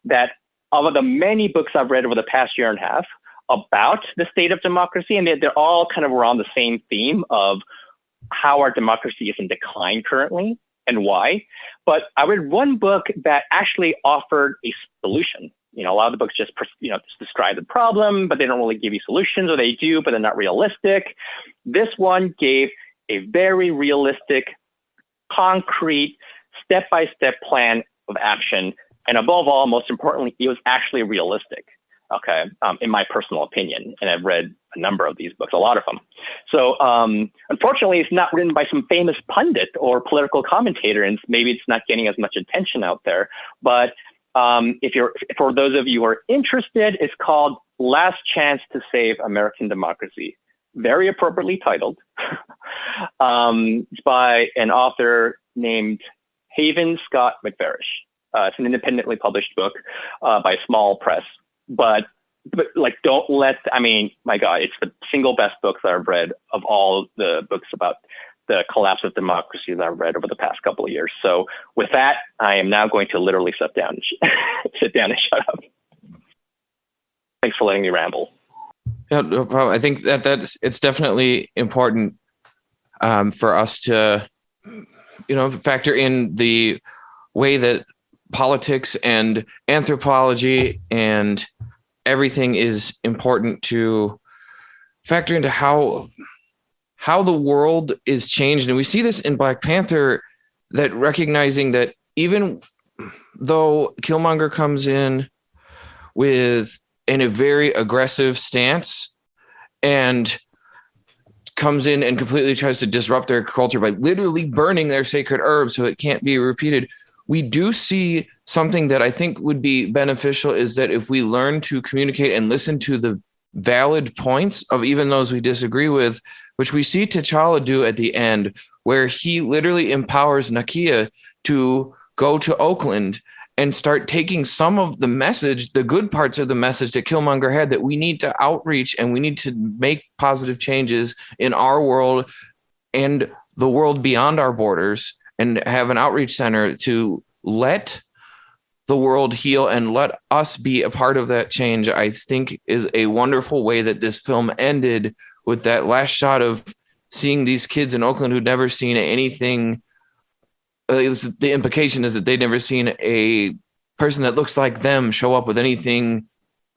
that, of the many books I've read over the past year and a half about the state of democracy, and they're all kind of around the same theme of how our democracy is in decline currently and why. But I read one book that actually offered a solution. A lot of the books just describe the problem, but they don't really give you solutions, or they do, but they're not realistic. This one gave a very realistic, concrete, step-by-step plan of action. And above all, most importantly, it was actually realistic, okay, in my personal opinion. And I've read a number of these books, a lot of them. So unfortunately, it's not written by some famous pundit or political commentator, and maybe it's not getting as much attention out there. But for those of you who are interested, it's called Last Chance to Save American Democracy. Very appropriately titled. It's by an author named Haven Scott McVarish. It's an independently published book by a small press. But like, my God, it's the single best book that I've read of all the books about the collapse of democracy that I've read over the past couple of years. So with that, I am now going to literally sit down and shut up. Thanks for letting me ramble. Yeah, no problem. I think it's definitely important for us to, factor in the way that politics and anthropology and everything is important to factor into how the world is changed. And we see this in Black Panther, that recognizing that even though Killmonger comes in in a very aggressive stance and comes in and completely tries to disrupt their culture by literally burning their sacred herbs so it can't be repeated, we do see something that I think would be beneficial, is that if we learn to communicate and listen to the valid points of even those we disagree with, which we see T'Challa do at the end, where he literally empowers Nakia to go to Oakland and start taking some of the message, the good parts of the message that Killmonger had, that we need to outreach and we need to make positive changes in our world and the world beyond our borders, and have an outreach center to let the world heal and let us be a part of that change. I think is a wonderful way that this film ended, with that last shot of seeing these kids in Oakland who'd never seen anything. The implication is that they'd never seen a person that looks like them show up with anything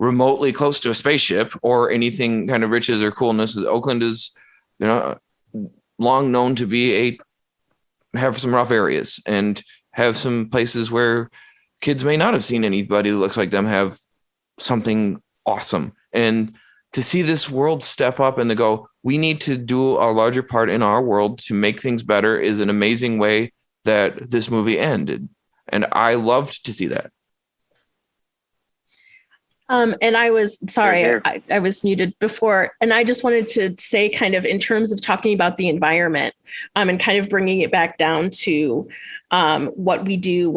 remotely close to a spaceship or anything kind of riches or coolness. Oakland is, long known to have some rough areas and have some places where kids may not have seen anybody who looks like them have something awesome. And to see this world step up and to go, we need to do a larger part in our world to make things better, is an amazing way that this movie ended. And I loved to see that. And I was sorry, I was muted before. And I just wanted to say, kind of in terms of talking about the environment, and kind of bringing it back down to what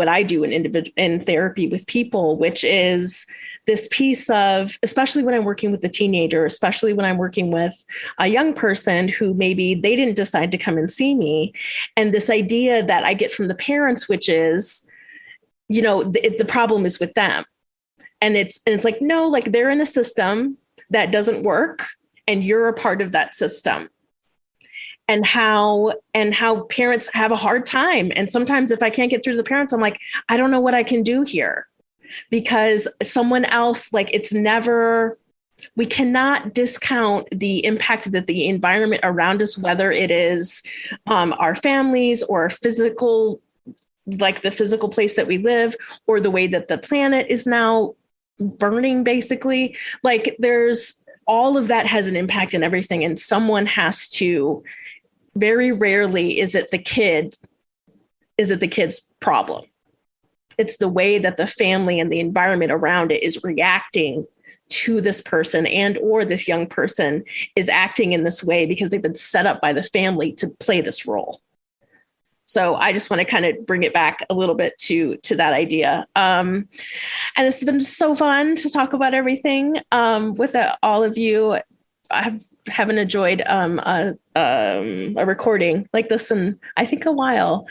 I do in therapy with people, which is this piece of, especially when I'm working with a teenager, especially when I'm working with a young person who maybe they didn't decide to come and see me. And this idea that I get from the parents, which is, the problem is with them. And it's like, no, like they're in a system that doesn't work and you're a part of that system. And how parents have a hard time. And sometimes if I can't get through to the parents, I'm like, I don't know what I can do here, because someone else, like, we cannot discount the impact that the environment around us, whether it is our families or physical, like the physical place that we live, or the way that the planet is now burning, basically. Like, there's all of that has an impact in everything. And someone has to, very rarely is it the kid's problem. It's the way that the family and the environment around it is reacting to this person, and or this young person is acting in this way because they've been set up by the family to play this role. So I just want to kind of bring it back a little bit to that idea. And it's been so fun to talk about everything with all of you. haven't enjoyed a recording like this in I think a while.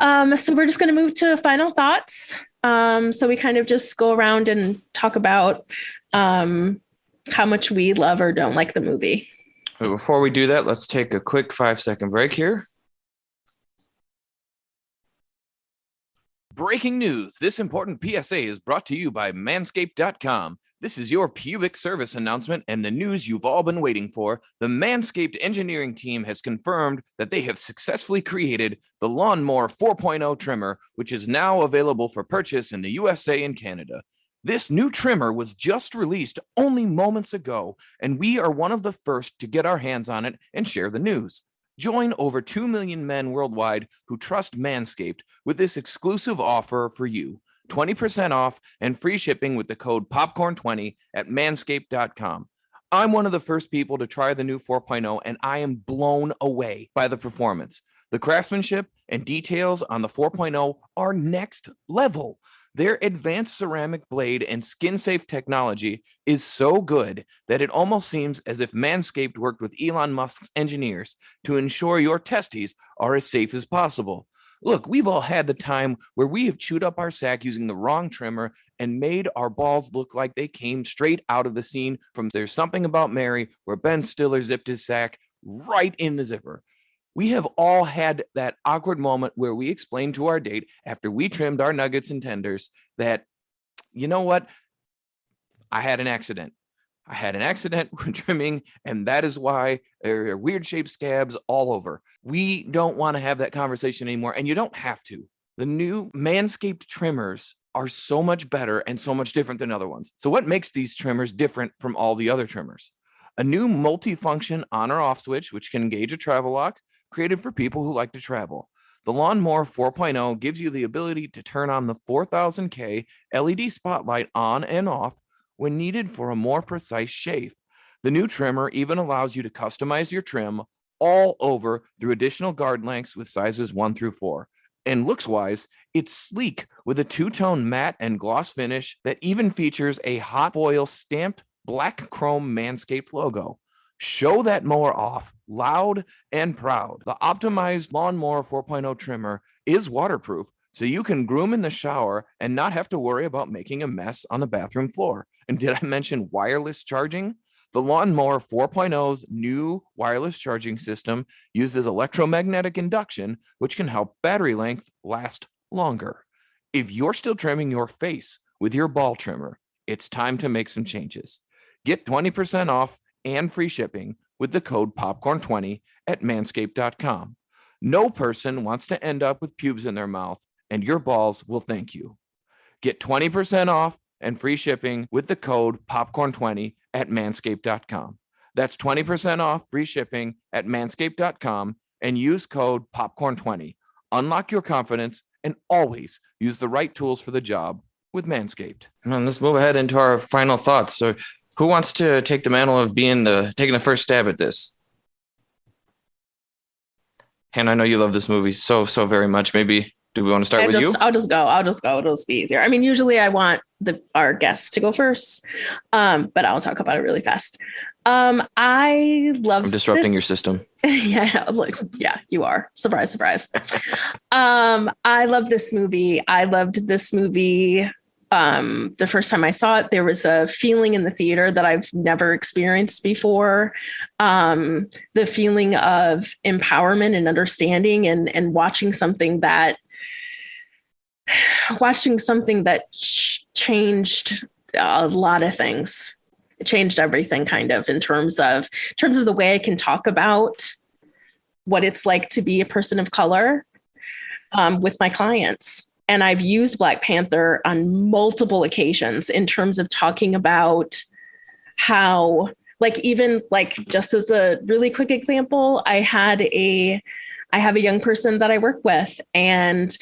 So we're just going to move to final thoughts. So we kind of just go around and talk about how much we love or don't like the movie. But before we do that, let's take a quick 5-second break here. Breaking news. This important PSA is brought to you by manscaped.com. This is your pubic service announcement and the news you've all been waiting for. The Manscaped engineering team has confirmed that they have successfully created the Lawnmower 4.0 trimmer, which is now available for purchase in the USA and Canada. This new trimmer was just released only moments ago, and we are one of the first to get our hands on it and share the news. Join over 2 million men worldwide who trust Manscaped with this exclusive offer for you. 20% off and free shipping with the code POPCORN20 at manscaped.com. I'm one of the first people to try the new 4.0, and I am blown away by the performance. The craftsmanship and details on the 4.0 are next level. Their advanced ceramic blade and skin-safe technology is so good that it almost seems as if Manscaped worked with Elon Musk's engineers to ensure your testes are as safe as possible. Look, we've all had the time where we have chewed up our sack using the wrong trimmer and made our balls look like they came straight out of the scene from There's Something About Mary, where Ben Stiller zipped his sack right in the zipper. We have all had that awkward moment where we explained to our date after we trimmed our nuggets and tenders that, you know what? I had an accident. I had an accident when trimming, and that is why there are weird shaped scabs all over. We don't want to have that conversation anymore, and you don't have to. The new Manscaped trimmers are so much better and so much different than other ones. So what makes these trimmers different from all the other trimmers? A new multi-function on or off switch, which can engage a travel lock, created for people who like to travel. The Lawnmower 4.0 gives you the ability to turn on the 4000K LED spotlight on and off when needed for a more precise shave. The new trimmer even allows you to customize your trim all over through additional guard lengths with sizes 1 through 4. And looks-wise, it's sleek with a two-tone matte and gloss finish that even features a hot foil stamped black chrome Manscaped logo. Show that mower off loud and proud. The optimized Lawnmower 4.0 trimmer is waterproof, so you can groom in the shower and not have to worry about making a mess on the bathroom floor. And did I mention wireless charging? The Lawnmower 4.0's new wireless charging system uses electromagnetic induction, which can help battery length last longer. If you're still trimming your face with your ball trimmer, it's time to make some changes. Get 20% off and free shipping with the code POPCORN20 at manscaped.com. No person wants to end up with pubes in their mouth, and your balls will thank you. Get 20% off and free shipping with the code POPCORN20 at manscaped.com. That's 20% off free shipping at manscaped.com and use code POPCORN20. Unlock your confidence and always use the right tools for the job with Manscaped. And let's move ahead into our final thoughts. So who wants to take the mantle of taking the first stab at this? Hannah, I know you love this movie so very much. Maybe do we want to start with you? I'll just go. It'll just be easier. I mean, usually I want our guests to go first, but I'll talk about it really fast. I love. I'm disrupting your system. Yeah, you are. Surprise. I love this movie. I loved this movie. The first time I saw it, there was a feeling in the theater that I've never experienced before. The feeling of empowerment and understanding and watching something that changed a lot of things. It changed everything kind of in terms of the way I can talk about what it's like to be a person of color with my clients. And I've used Black Panther on multiple occasions in terms of talking about how, just as a really quick example, I have a young person that I work with, and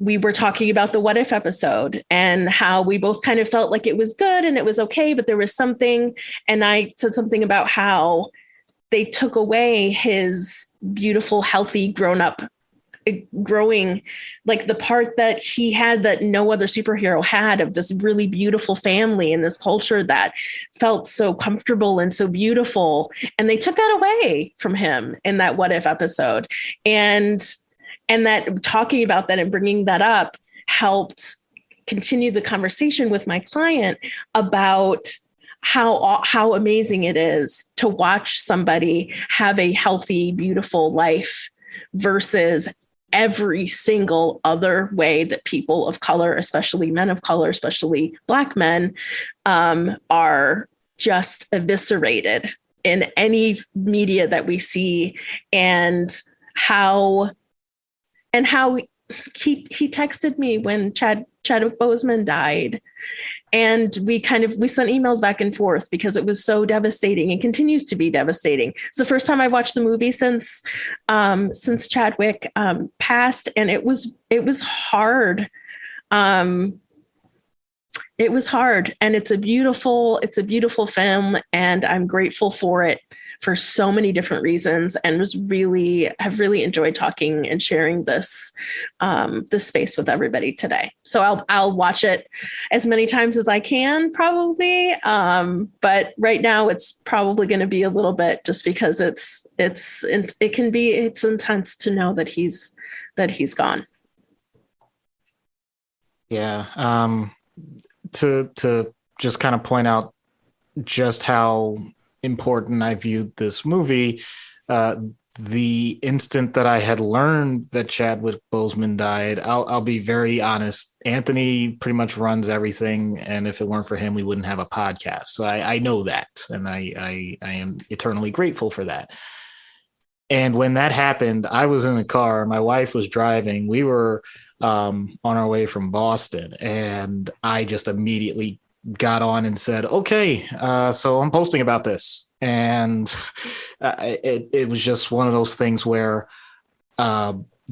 we were talking about the What If episode and how we both kind of felt like it was good and it was okay, but there was something, and I said something about how they took away his beautiful, healthy, grown-up growing, like the part that he had that no other superhero had, of this really beautiful family and this culture that felt so comfortable and so beautiful. And they took that away from him in that What If episode. And that talking about that and bringing that up helped continue the conversation with my client about how amazing it is to watch somebody have a healthy, beautiful life versus every single other way that people of color, especially men of color, especially Black men, are just eviscerated in any media that we see. And how he texted me when Chadwick Boseman died. And we sent emails back and forth because it was so devastating and continues to be devastating. It's the first time I watched the movie since Chadwick passed, and it was hard. It was hard, and it's a beautiful film, and I'm grateful for it for so many different reasons, and have really enjoyed talking and sharing this space with everybody today. So I'll watch it as many times as I can, probably. But right now it's probably going to be a little bit, just because it's intense to know that he's gone. Yeah. To just kind of point out just how important I viewed this movie, the instant that I had learned that Chadwick Boseman died, I'll be very honest, Anthony pretty much runs everything, and if it weren't for him, we wouldn't have a podcast. So I know that, and I am eternally grateful for that. And when that happened, I was in the car, my wife was driving, we were on our way from Boston, and I just immediately got on and said, okay, so I'm posting about this. And it was just one of those things where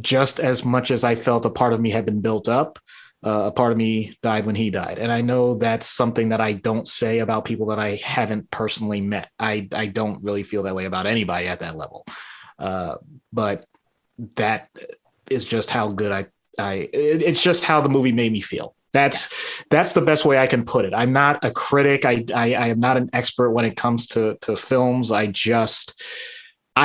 just as much as I felt a part of me had been built up, a part of me died when he died. And I know that's something that I don't say about people that I haven't personally met. I don't really feel that way about anybody at that level. But that is just how good it's just how the movie made me feel. That's the best way I can put it. I'm not a critic. I am not an expert when it comes to films. I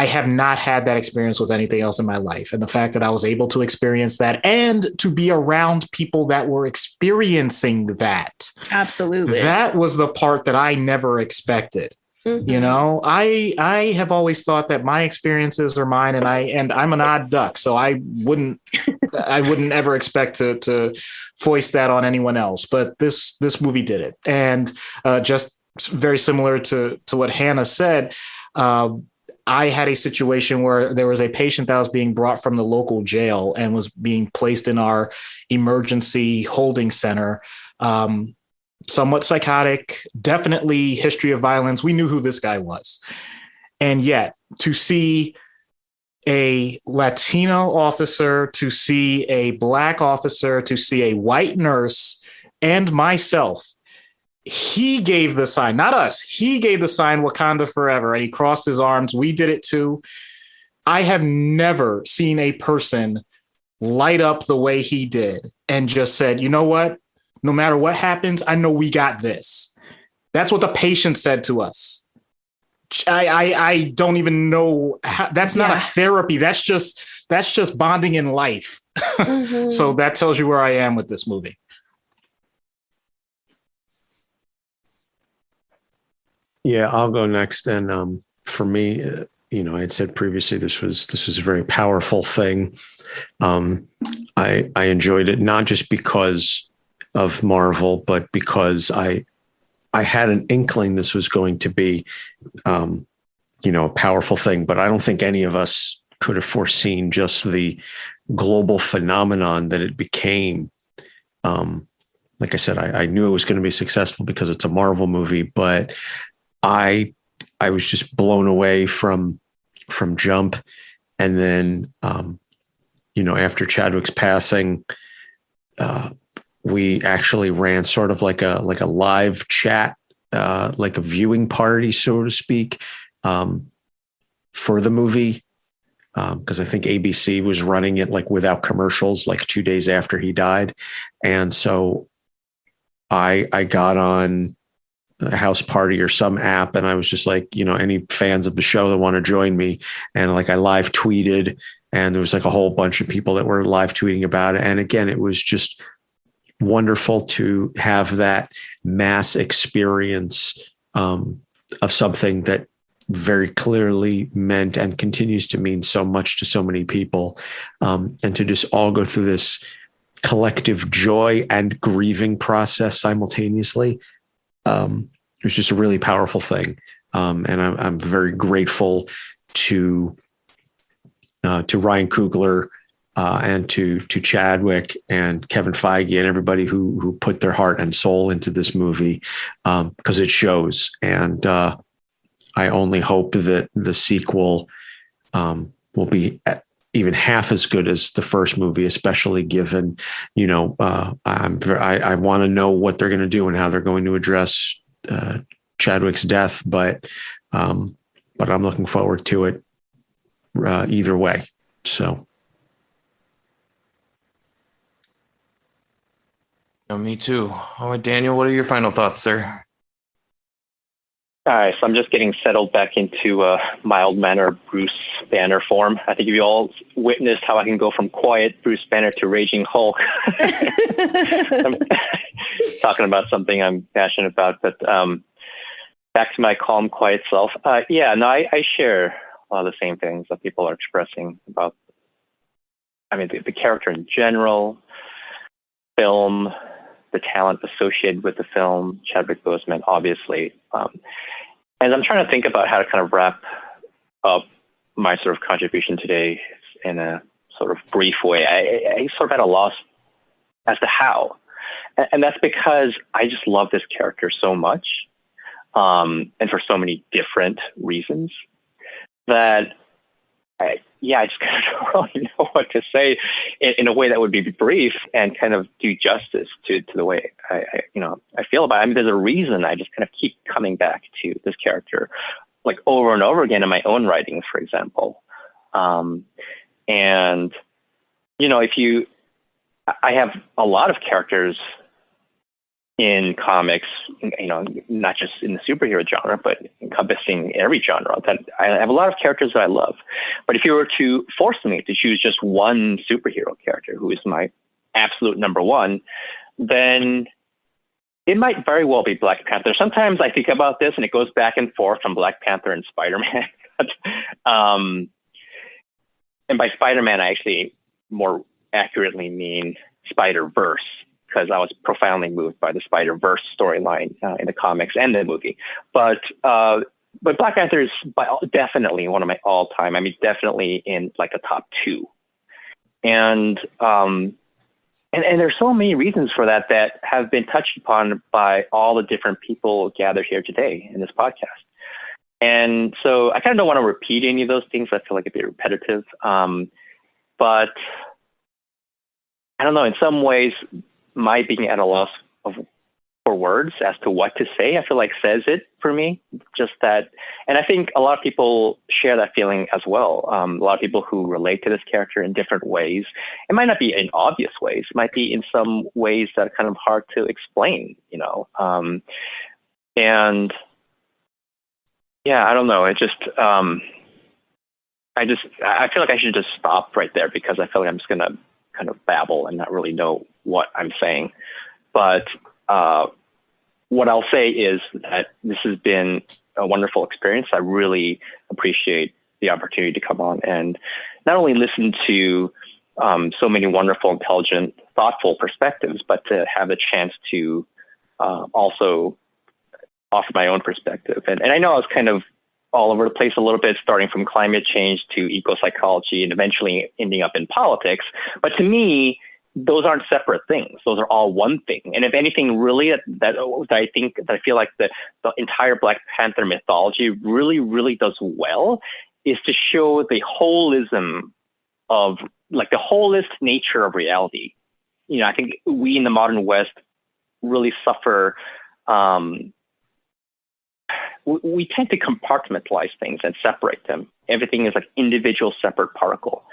have not had that experience with anything else in my life. And the fact that I was able to experience that and to be around people that were experiencing that. Absolutely. That was the part that I never expected. Mm-hmm. You know, I have always thought that my experiences are mine, and I'm an odd duck, so I wouldn't ever expect to foist that on anyone else. But this movie did it, and just very similar to what Hannah said. I had a situation where there was a patient that was being brought from the local jail and was being placed in our emergency holding center. Somewhat psychotic, definitely history of violence. We knew who this guy was. And yet to see a Latino officer, to see a Black officer, to see a white nurse, and myself, he gave the sign, not us. He gave the sign, Wakanda forever, and he crossed his arms. We did it too. I have never seen a person light up the way he did and just said, you know what? No matter what happens, I know we got this. That's what the patient said to us. I don't even know how, that's not a therapy. That's just bonding in life. Mm-hmm. So that tells you where I am with this movie. Yeah, I'll go next. And for me, I had said previously this was a very powerful thing. I enjoyed it not just because of Marvel, but because I had an inkling this was going to be, a powerful thing, but I don't think any of us could have foreseen just the global phenomenon that it became. Like I said, I knew it was going to be successful because it's a Marvel movie, but I was just blown away from jump. And then, after Chadwick's passing, we actually ran sort of like a live chat, like a viewing party, so to speak, for the movie. because I think ABC was running it like without commercials, like 2 days after he died. And so I got on a house party or some app, and I was just like, any fans of the show that want to join me. And like I live tweeted, and there was like a whole bunch of people that were live tweeting about it. And again, it was just wonderful to have that mass experience of something that very clearly meant and continues to mean so much to so many people, and to just all go through this collective joy and grieving process simultaneously. It was just a really powerful thing, and I'm very grateful to Ryan Coogler and to Chadwick and Kevin Feige and everybody who put their heart and soul into this movie, because it shows. And I only hope that the sequel will be even half as good as the first movie, especially given, I want to know what they're going to do and how they're going to address Chadwick's death, but I'm looking forward to it either way. So. Me too. Oh, Daniel, what are your final thoughts, sir? All right, so I'm just getting settled back into mild manner Bruce Banner form. I think you all witnessed how I can go from quiet Bruce Banner to raging Hulk. I'm talking about something I'm passionate about, but back to my calm, quiet self. I share a lot of the same things that people are expressing about, the character in general, film, the talent associated with the film, Chadwick Boseman, obviously. And I'm trying to think about how to kind of wrap up my sort of contribution today in a sort of brief way. I sort of at a loss as to how. And that's because I just love this character so much, and for so many different reasons, that I just kind of don't really know what to say in a way that would be brief and kind of do justice to the way I feel about it. There's a reason I just kind of keep coming back to this character, like over and over again in my own writings, for example. I have a lot of characters in comics, not just in the superhero genre, but encompassing every genre. That I have a lot of characters that I love. But if you were to force me to choose just one superhero character who is my absolute number one, then it might very well be Black Panther. Sometimes I think about this and it goes back and forth from Black Panther and Spider-Man. And by Spider-Man, I actually more accurately mean Spider-Verse, because I was profoundly moved by the Spider-Verse storyline in the comics and the movie. But Black Panther is definitely one of my all-time. Definitely in like the top two. And there's so many reasons for that have been touched upon by all the different people gathered here today in this podcast. And so I kind of don't want to repeat any of those things. I feel like it'd be repetitive. But I don't know, in some ways, my being at a loss for words as to what to say, I feel like says it for me. Just that, and I think a lot of people share that feeling as well. A lot of people who relate to this character in different ways. It might not be in obvious ways. It might be in some ways that are kind of hard to explain, and yeah, I don't know. I feel like I should just stop right there, because I feel like I'm just going to kind of babble and not really know what I'm saying. But what I'll say is that this has been a wonderful experience. I really appreciate the opportunity to come on and not only listen to so many wonderful, intelligent, thoughtful perspectives, but to have a chance to also offer my own perspective. And I know I was kind of all over the place a little bit, starting from climate change to eco-psychology and eventually ending up in politics. But to me, those aren't separate things. Those are all one thing. And if anything, really, that I feel like the entire Black Panther mythology really, really does well is to show the holism of, like, the holist nature of reality. I think we in the modern West really suffer we tend to compartmentalize things and separate them. Everything is like individual separate particle,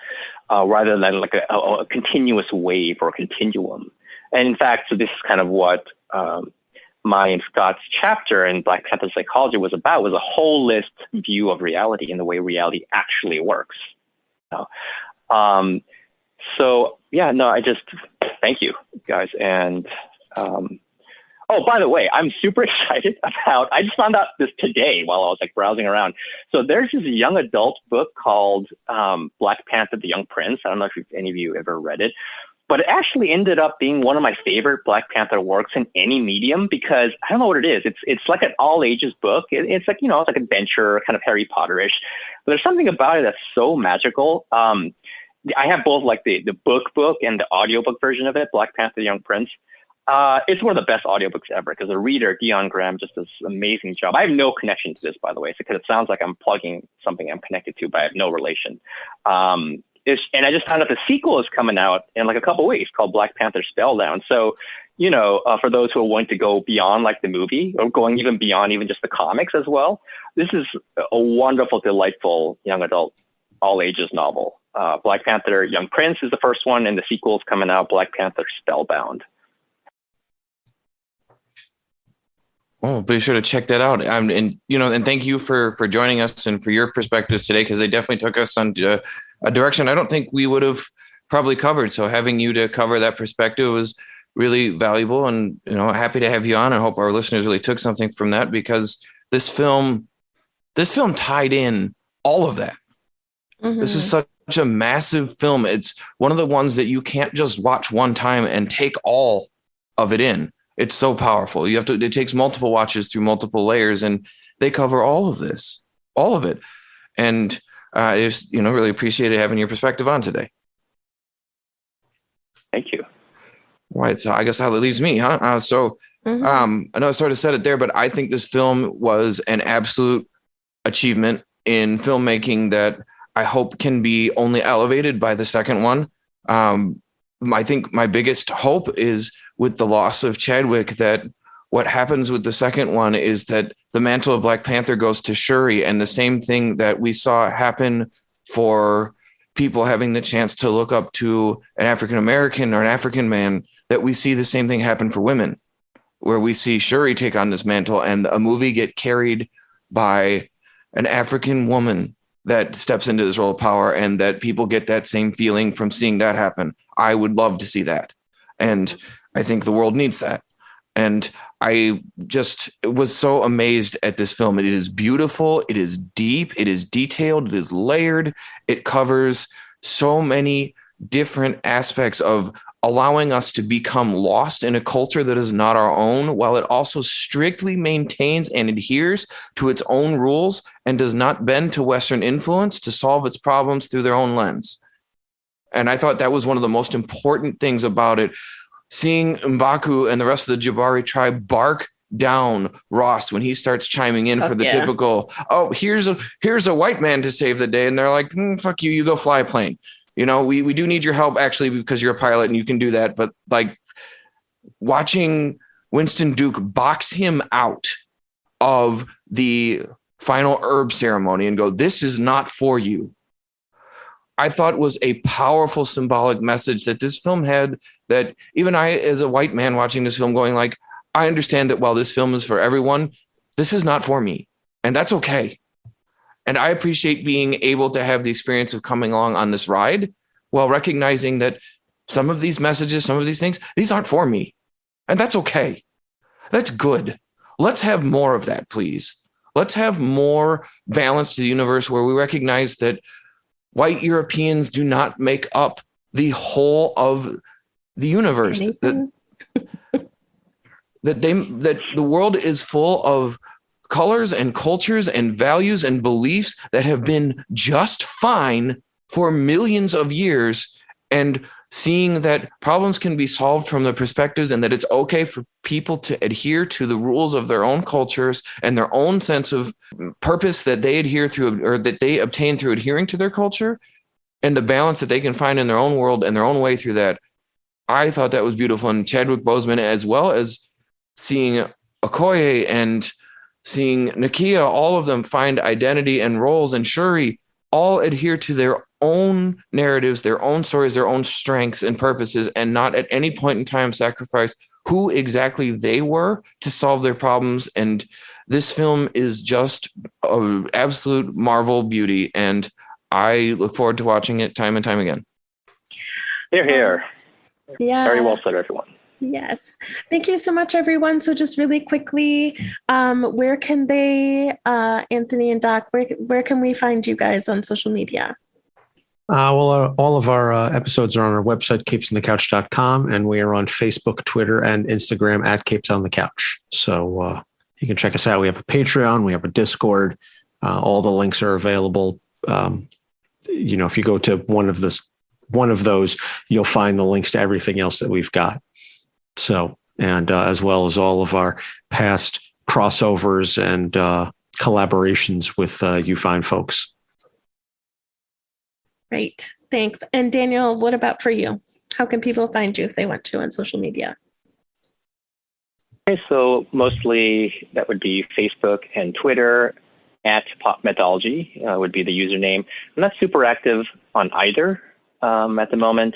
rather than like a continuous wave or continuum. And in fact, so this is kind of what my and Scott's chapter in Black Panther Psychology was about, was a holist view of reality and the way reality actually works. So yeah, no, I just thank you guys. And oh, by the way, I'm super excited about, I just found out this today while I was like browsing around. So there's this young adult book called Black Panther, the Young Prince. I don't know if any of you ever read it, but it actually ended up being one of my favorite Black Panther works in any medium, because I don't know what it is. It's like an all ages book. It's like, it's like adventure, kind of Harry Potter-ish, but there's something about it that's so magical. I have both like the book and the audiobook version of it, Black Panther, the Young Prince. It's one of the best audiobooks ever, because the reader, Dion Graham, just does an amazing job. I have no connection to this, by the way, because it sounds like I'm plugging something I'm connected to, but I have no relation. And I just found out the sequel is coming out in like a couple of weeks, called Black Panther Spellbound. So, for those who are wanting to go beyond like the movie, or going even beyond even just the comics as well, this is a wonderful, delightful young adult, all ages novel. Black Panther Young Prince is the first one, and the sequel is coming out, Black Panther Spellbound. Oh, be sure to check that out. And thank you for joining us and for your perspectives today, because they definitely took us on a direction I don't think we would have probably covered. So having you to cover that perspective was really valuable, and happy to have you on. I hope our listeners really took something from that, because this film tied in all of that. Mm-hmm. This is such a massive film. It's one of the ones that you can't just watch one time and take all of it in. It's so powerful. It takes multiple watches through multiple layers, and they cover all of this, all of it. And I just, really appreciated having your perspective on today. Thank you. Right. So I guess how that leaves me, huh? I know I sort of said it there, but I think this film was an absolute achievement in filmmaking that I hope can be only elevated by the second one. I think my biggest hope is with the loss of Chadwick, that what happens with the second one is that the mantle of Black Panther goes to Shuri, and the same thing that we saw happen for people having the chance to look up to an African-American or an African man, that we see the same thing happen for women, where we see Shuri take on this mantle and a movie get carried by an African woman that steps into this role of power, and that people get that same feeling from seeing that happen. I would love to see that. And I think the world needs that. And I just was so amazed at this film. It is beautiful. It is deep. It is detailed. It is layered. It covers so many different aspects of allowing us to become lost in a culture that is not our own, while it also strictly maintains and adheres to its own rules and does not bend to Western influence to solve its problems through their own lens. And I thought that was one of the most important things about it. Seeing M'Baku and the rest of the Jabari tribe bark down Ross when he starts chiming in for the typical, here's a white man to save the day. And they're like, fuck you, you go fly a plane. We do need your help, actually, because you're a pilot and you can do that. But like watching Winston Duke box him out of the final herb ceremony and go, this is not for you, I thought was a powerful symbolic message that this film had, that even I, as a white man watching this film, going like, I understand that while this film is for everyone, this is not for me. And that's okay. And I appreciate being able to have the experience of coming along on this ride while recognizing that some of these messages, some of these things, these aren't for me. And that's okay. That's good. Let's have more of that, please. Let's have more balance to the universe where we recognize that white Europeans do not make up the whole of the universe. That the world is full of colors and cultures and values and beliefs that have been just fine for millions of years, and seeing that problems can be solved from the perspectives, and that it's okay for people to adhere to the rules of their own cultures and their own sense of purpose that they adhere through, or that they obtain through adhering to their culture, and the balance that they can find in their own world and their own way through that. I thought that was beautiful. And Chadwick Boseman, as well as seeing Okoye and seeing Nakia, all of them find identity and roles, and Shuri all adhere to their own narratives, their own stories, their own strengths and purposes, and not at any point in time sacrifice who exactly they were to solve their problems. And this film is just an absolute marvel beauty, and I look forward to watching it time and time again. Hear, hear. Yeah. Very well said, everyone. Yes. Thank you so much, everyone. So just really quickly, where can they, Anthony and Doc, where can we find you guys on social media? All of our episodes are on our website, capesonthecouch.com, and we are on Facebook, Twitter, and Instagram at Capes on the Couch. So you can check us out. We have a Patreon, we have a Discord. All the links are available. If you go to one of those, you'll find the links to everything else that we've got. So, and as well as all of our past crossovers and collaborations with you fine folks. Great. Thanks. And Daniel, what about for you? How can people find you if they want to on social media? Okay, so mostly that would be Facebook and Twitter at Pop Mythology would be the username. I'm not super active on either at the moment,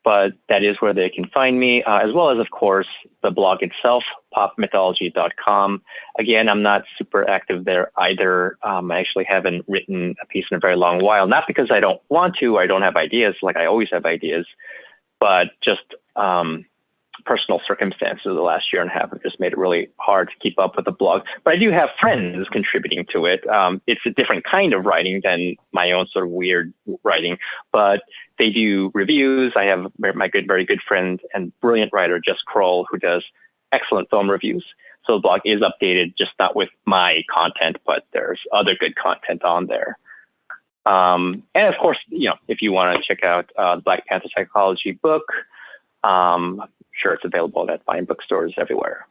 but that is where they can find me, as well as, of course, the blog itself, popmythology.com. Again, I'm not super active there either. I actually haven't written a piece in a very long while, not because I don't want to, I don't have ideas, like I always have ideas, but just personal circumstances of the last year and a half have just made it really hard to keep up with the blog. But I do have friends contributing to it. It's a different kind of writing than my own sort of weird writing, but they do reviews. I have my very good friend and brilliant writer, Jess Kroll, who does excellent film reviews. So the blog is updated, just not with my content, but there's other good content on there. And of course, if you want to check out the Black Panther psychology book, sure, it's available at fine bookstores everywhere.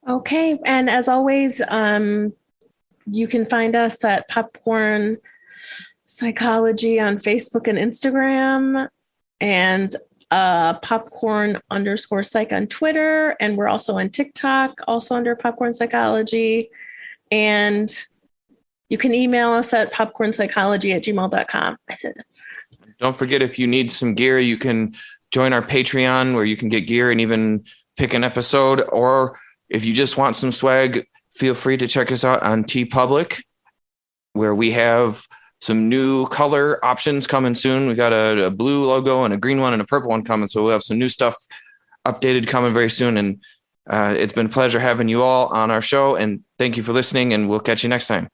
Okay. And as always, you can find us at Popcorn Psychology on Facebook and Instagram, and popcorn_psych on Twitter. And we're also on TikTok, also under Popcorn Psychology. And you can email us at popcornpsychology@gmail.com. Don't forget, if you need some gear, you can join our Patreon where you can get gear and even pick an episode. Or if you just want some swag, feel free to check us out on TeePublic, where we have some new color options coming soon. We got a blue logo and a green one and a purple one coming. So we'll have some new stuff updated coming very soon. And it's been a pleasure having you all on our show. And thank you for listening, and we'll catch you next time.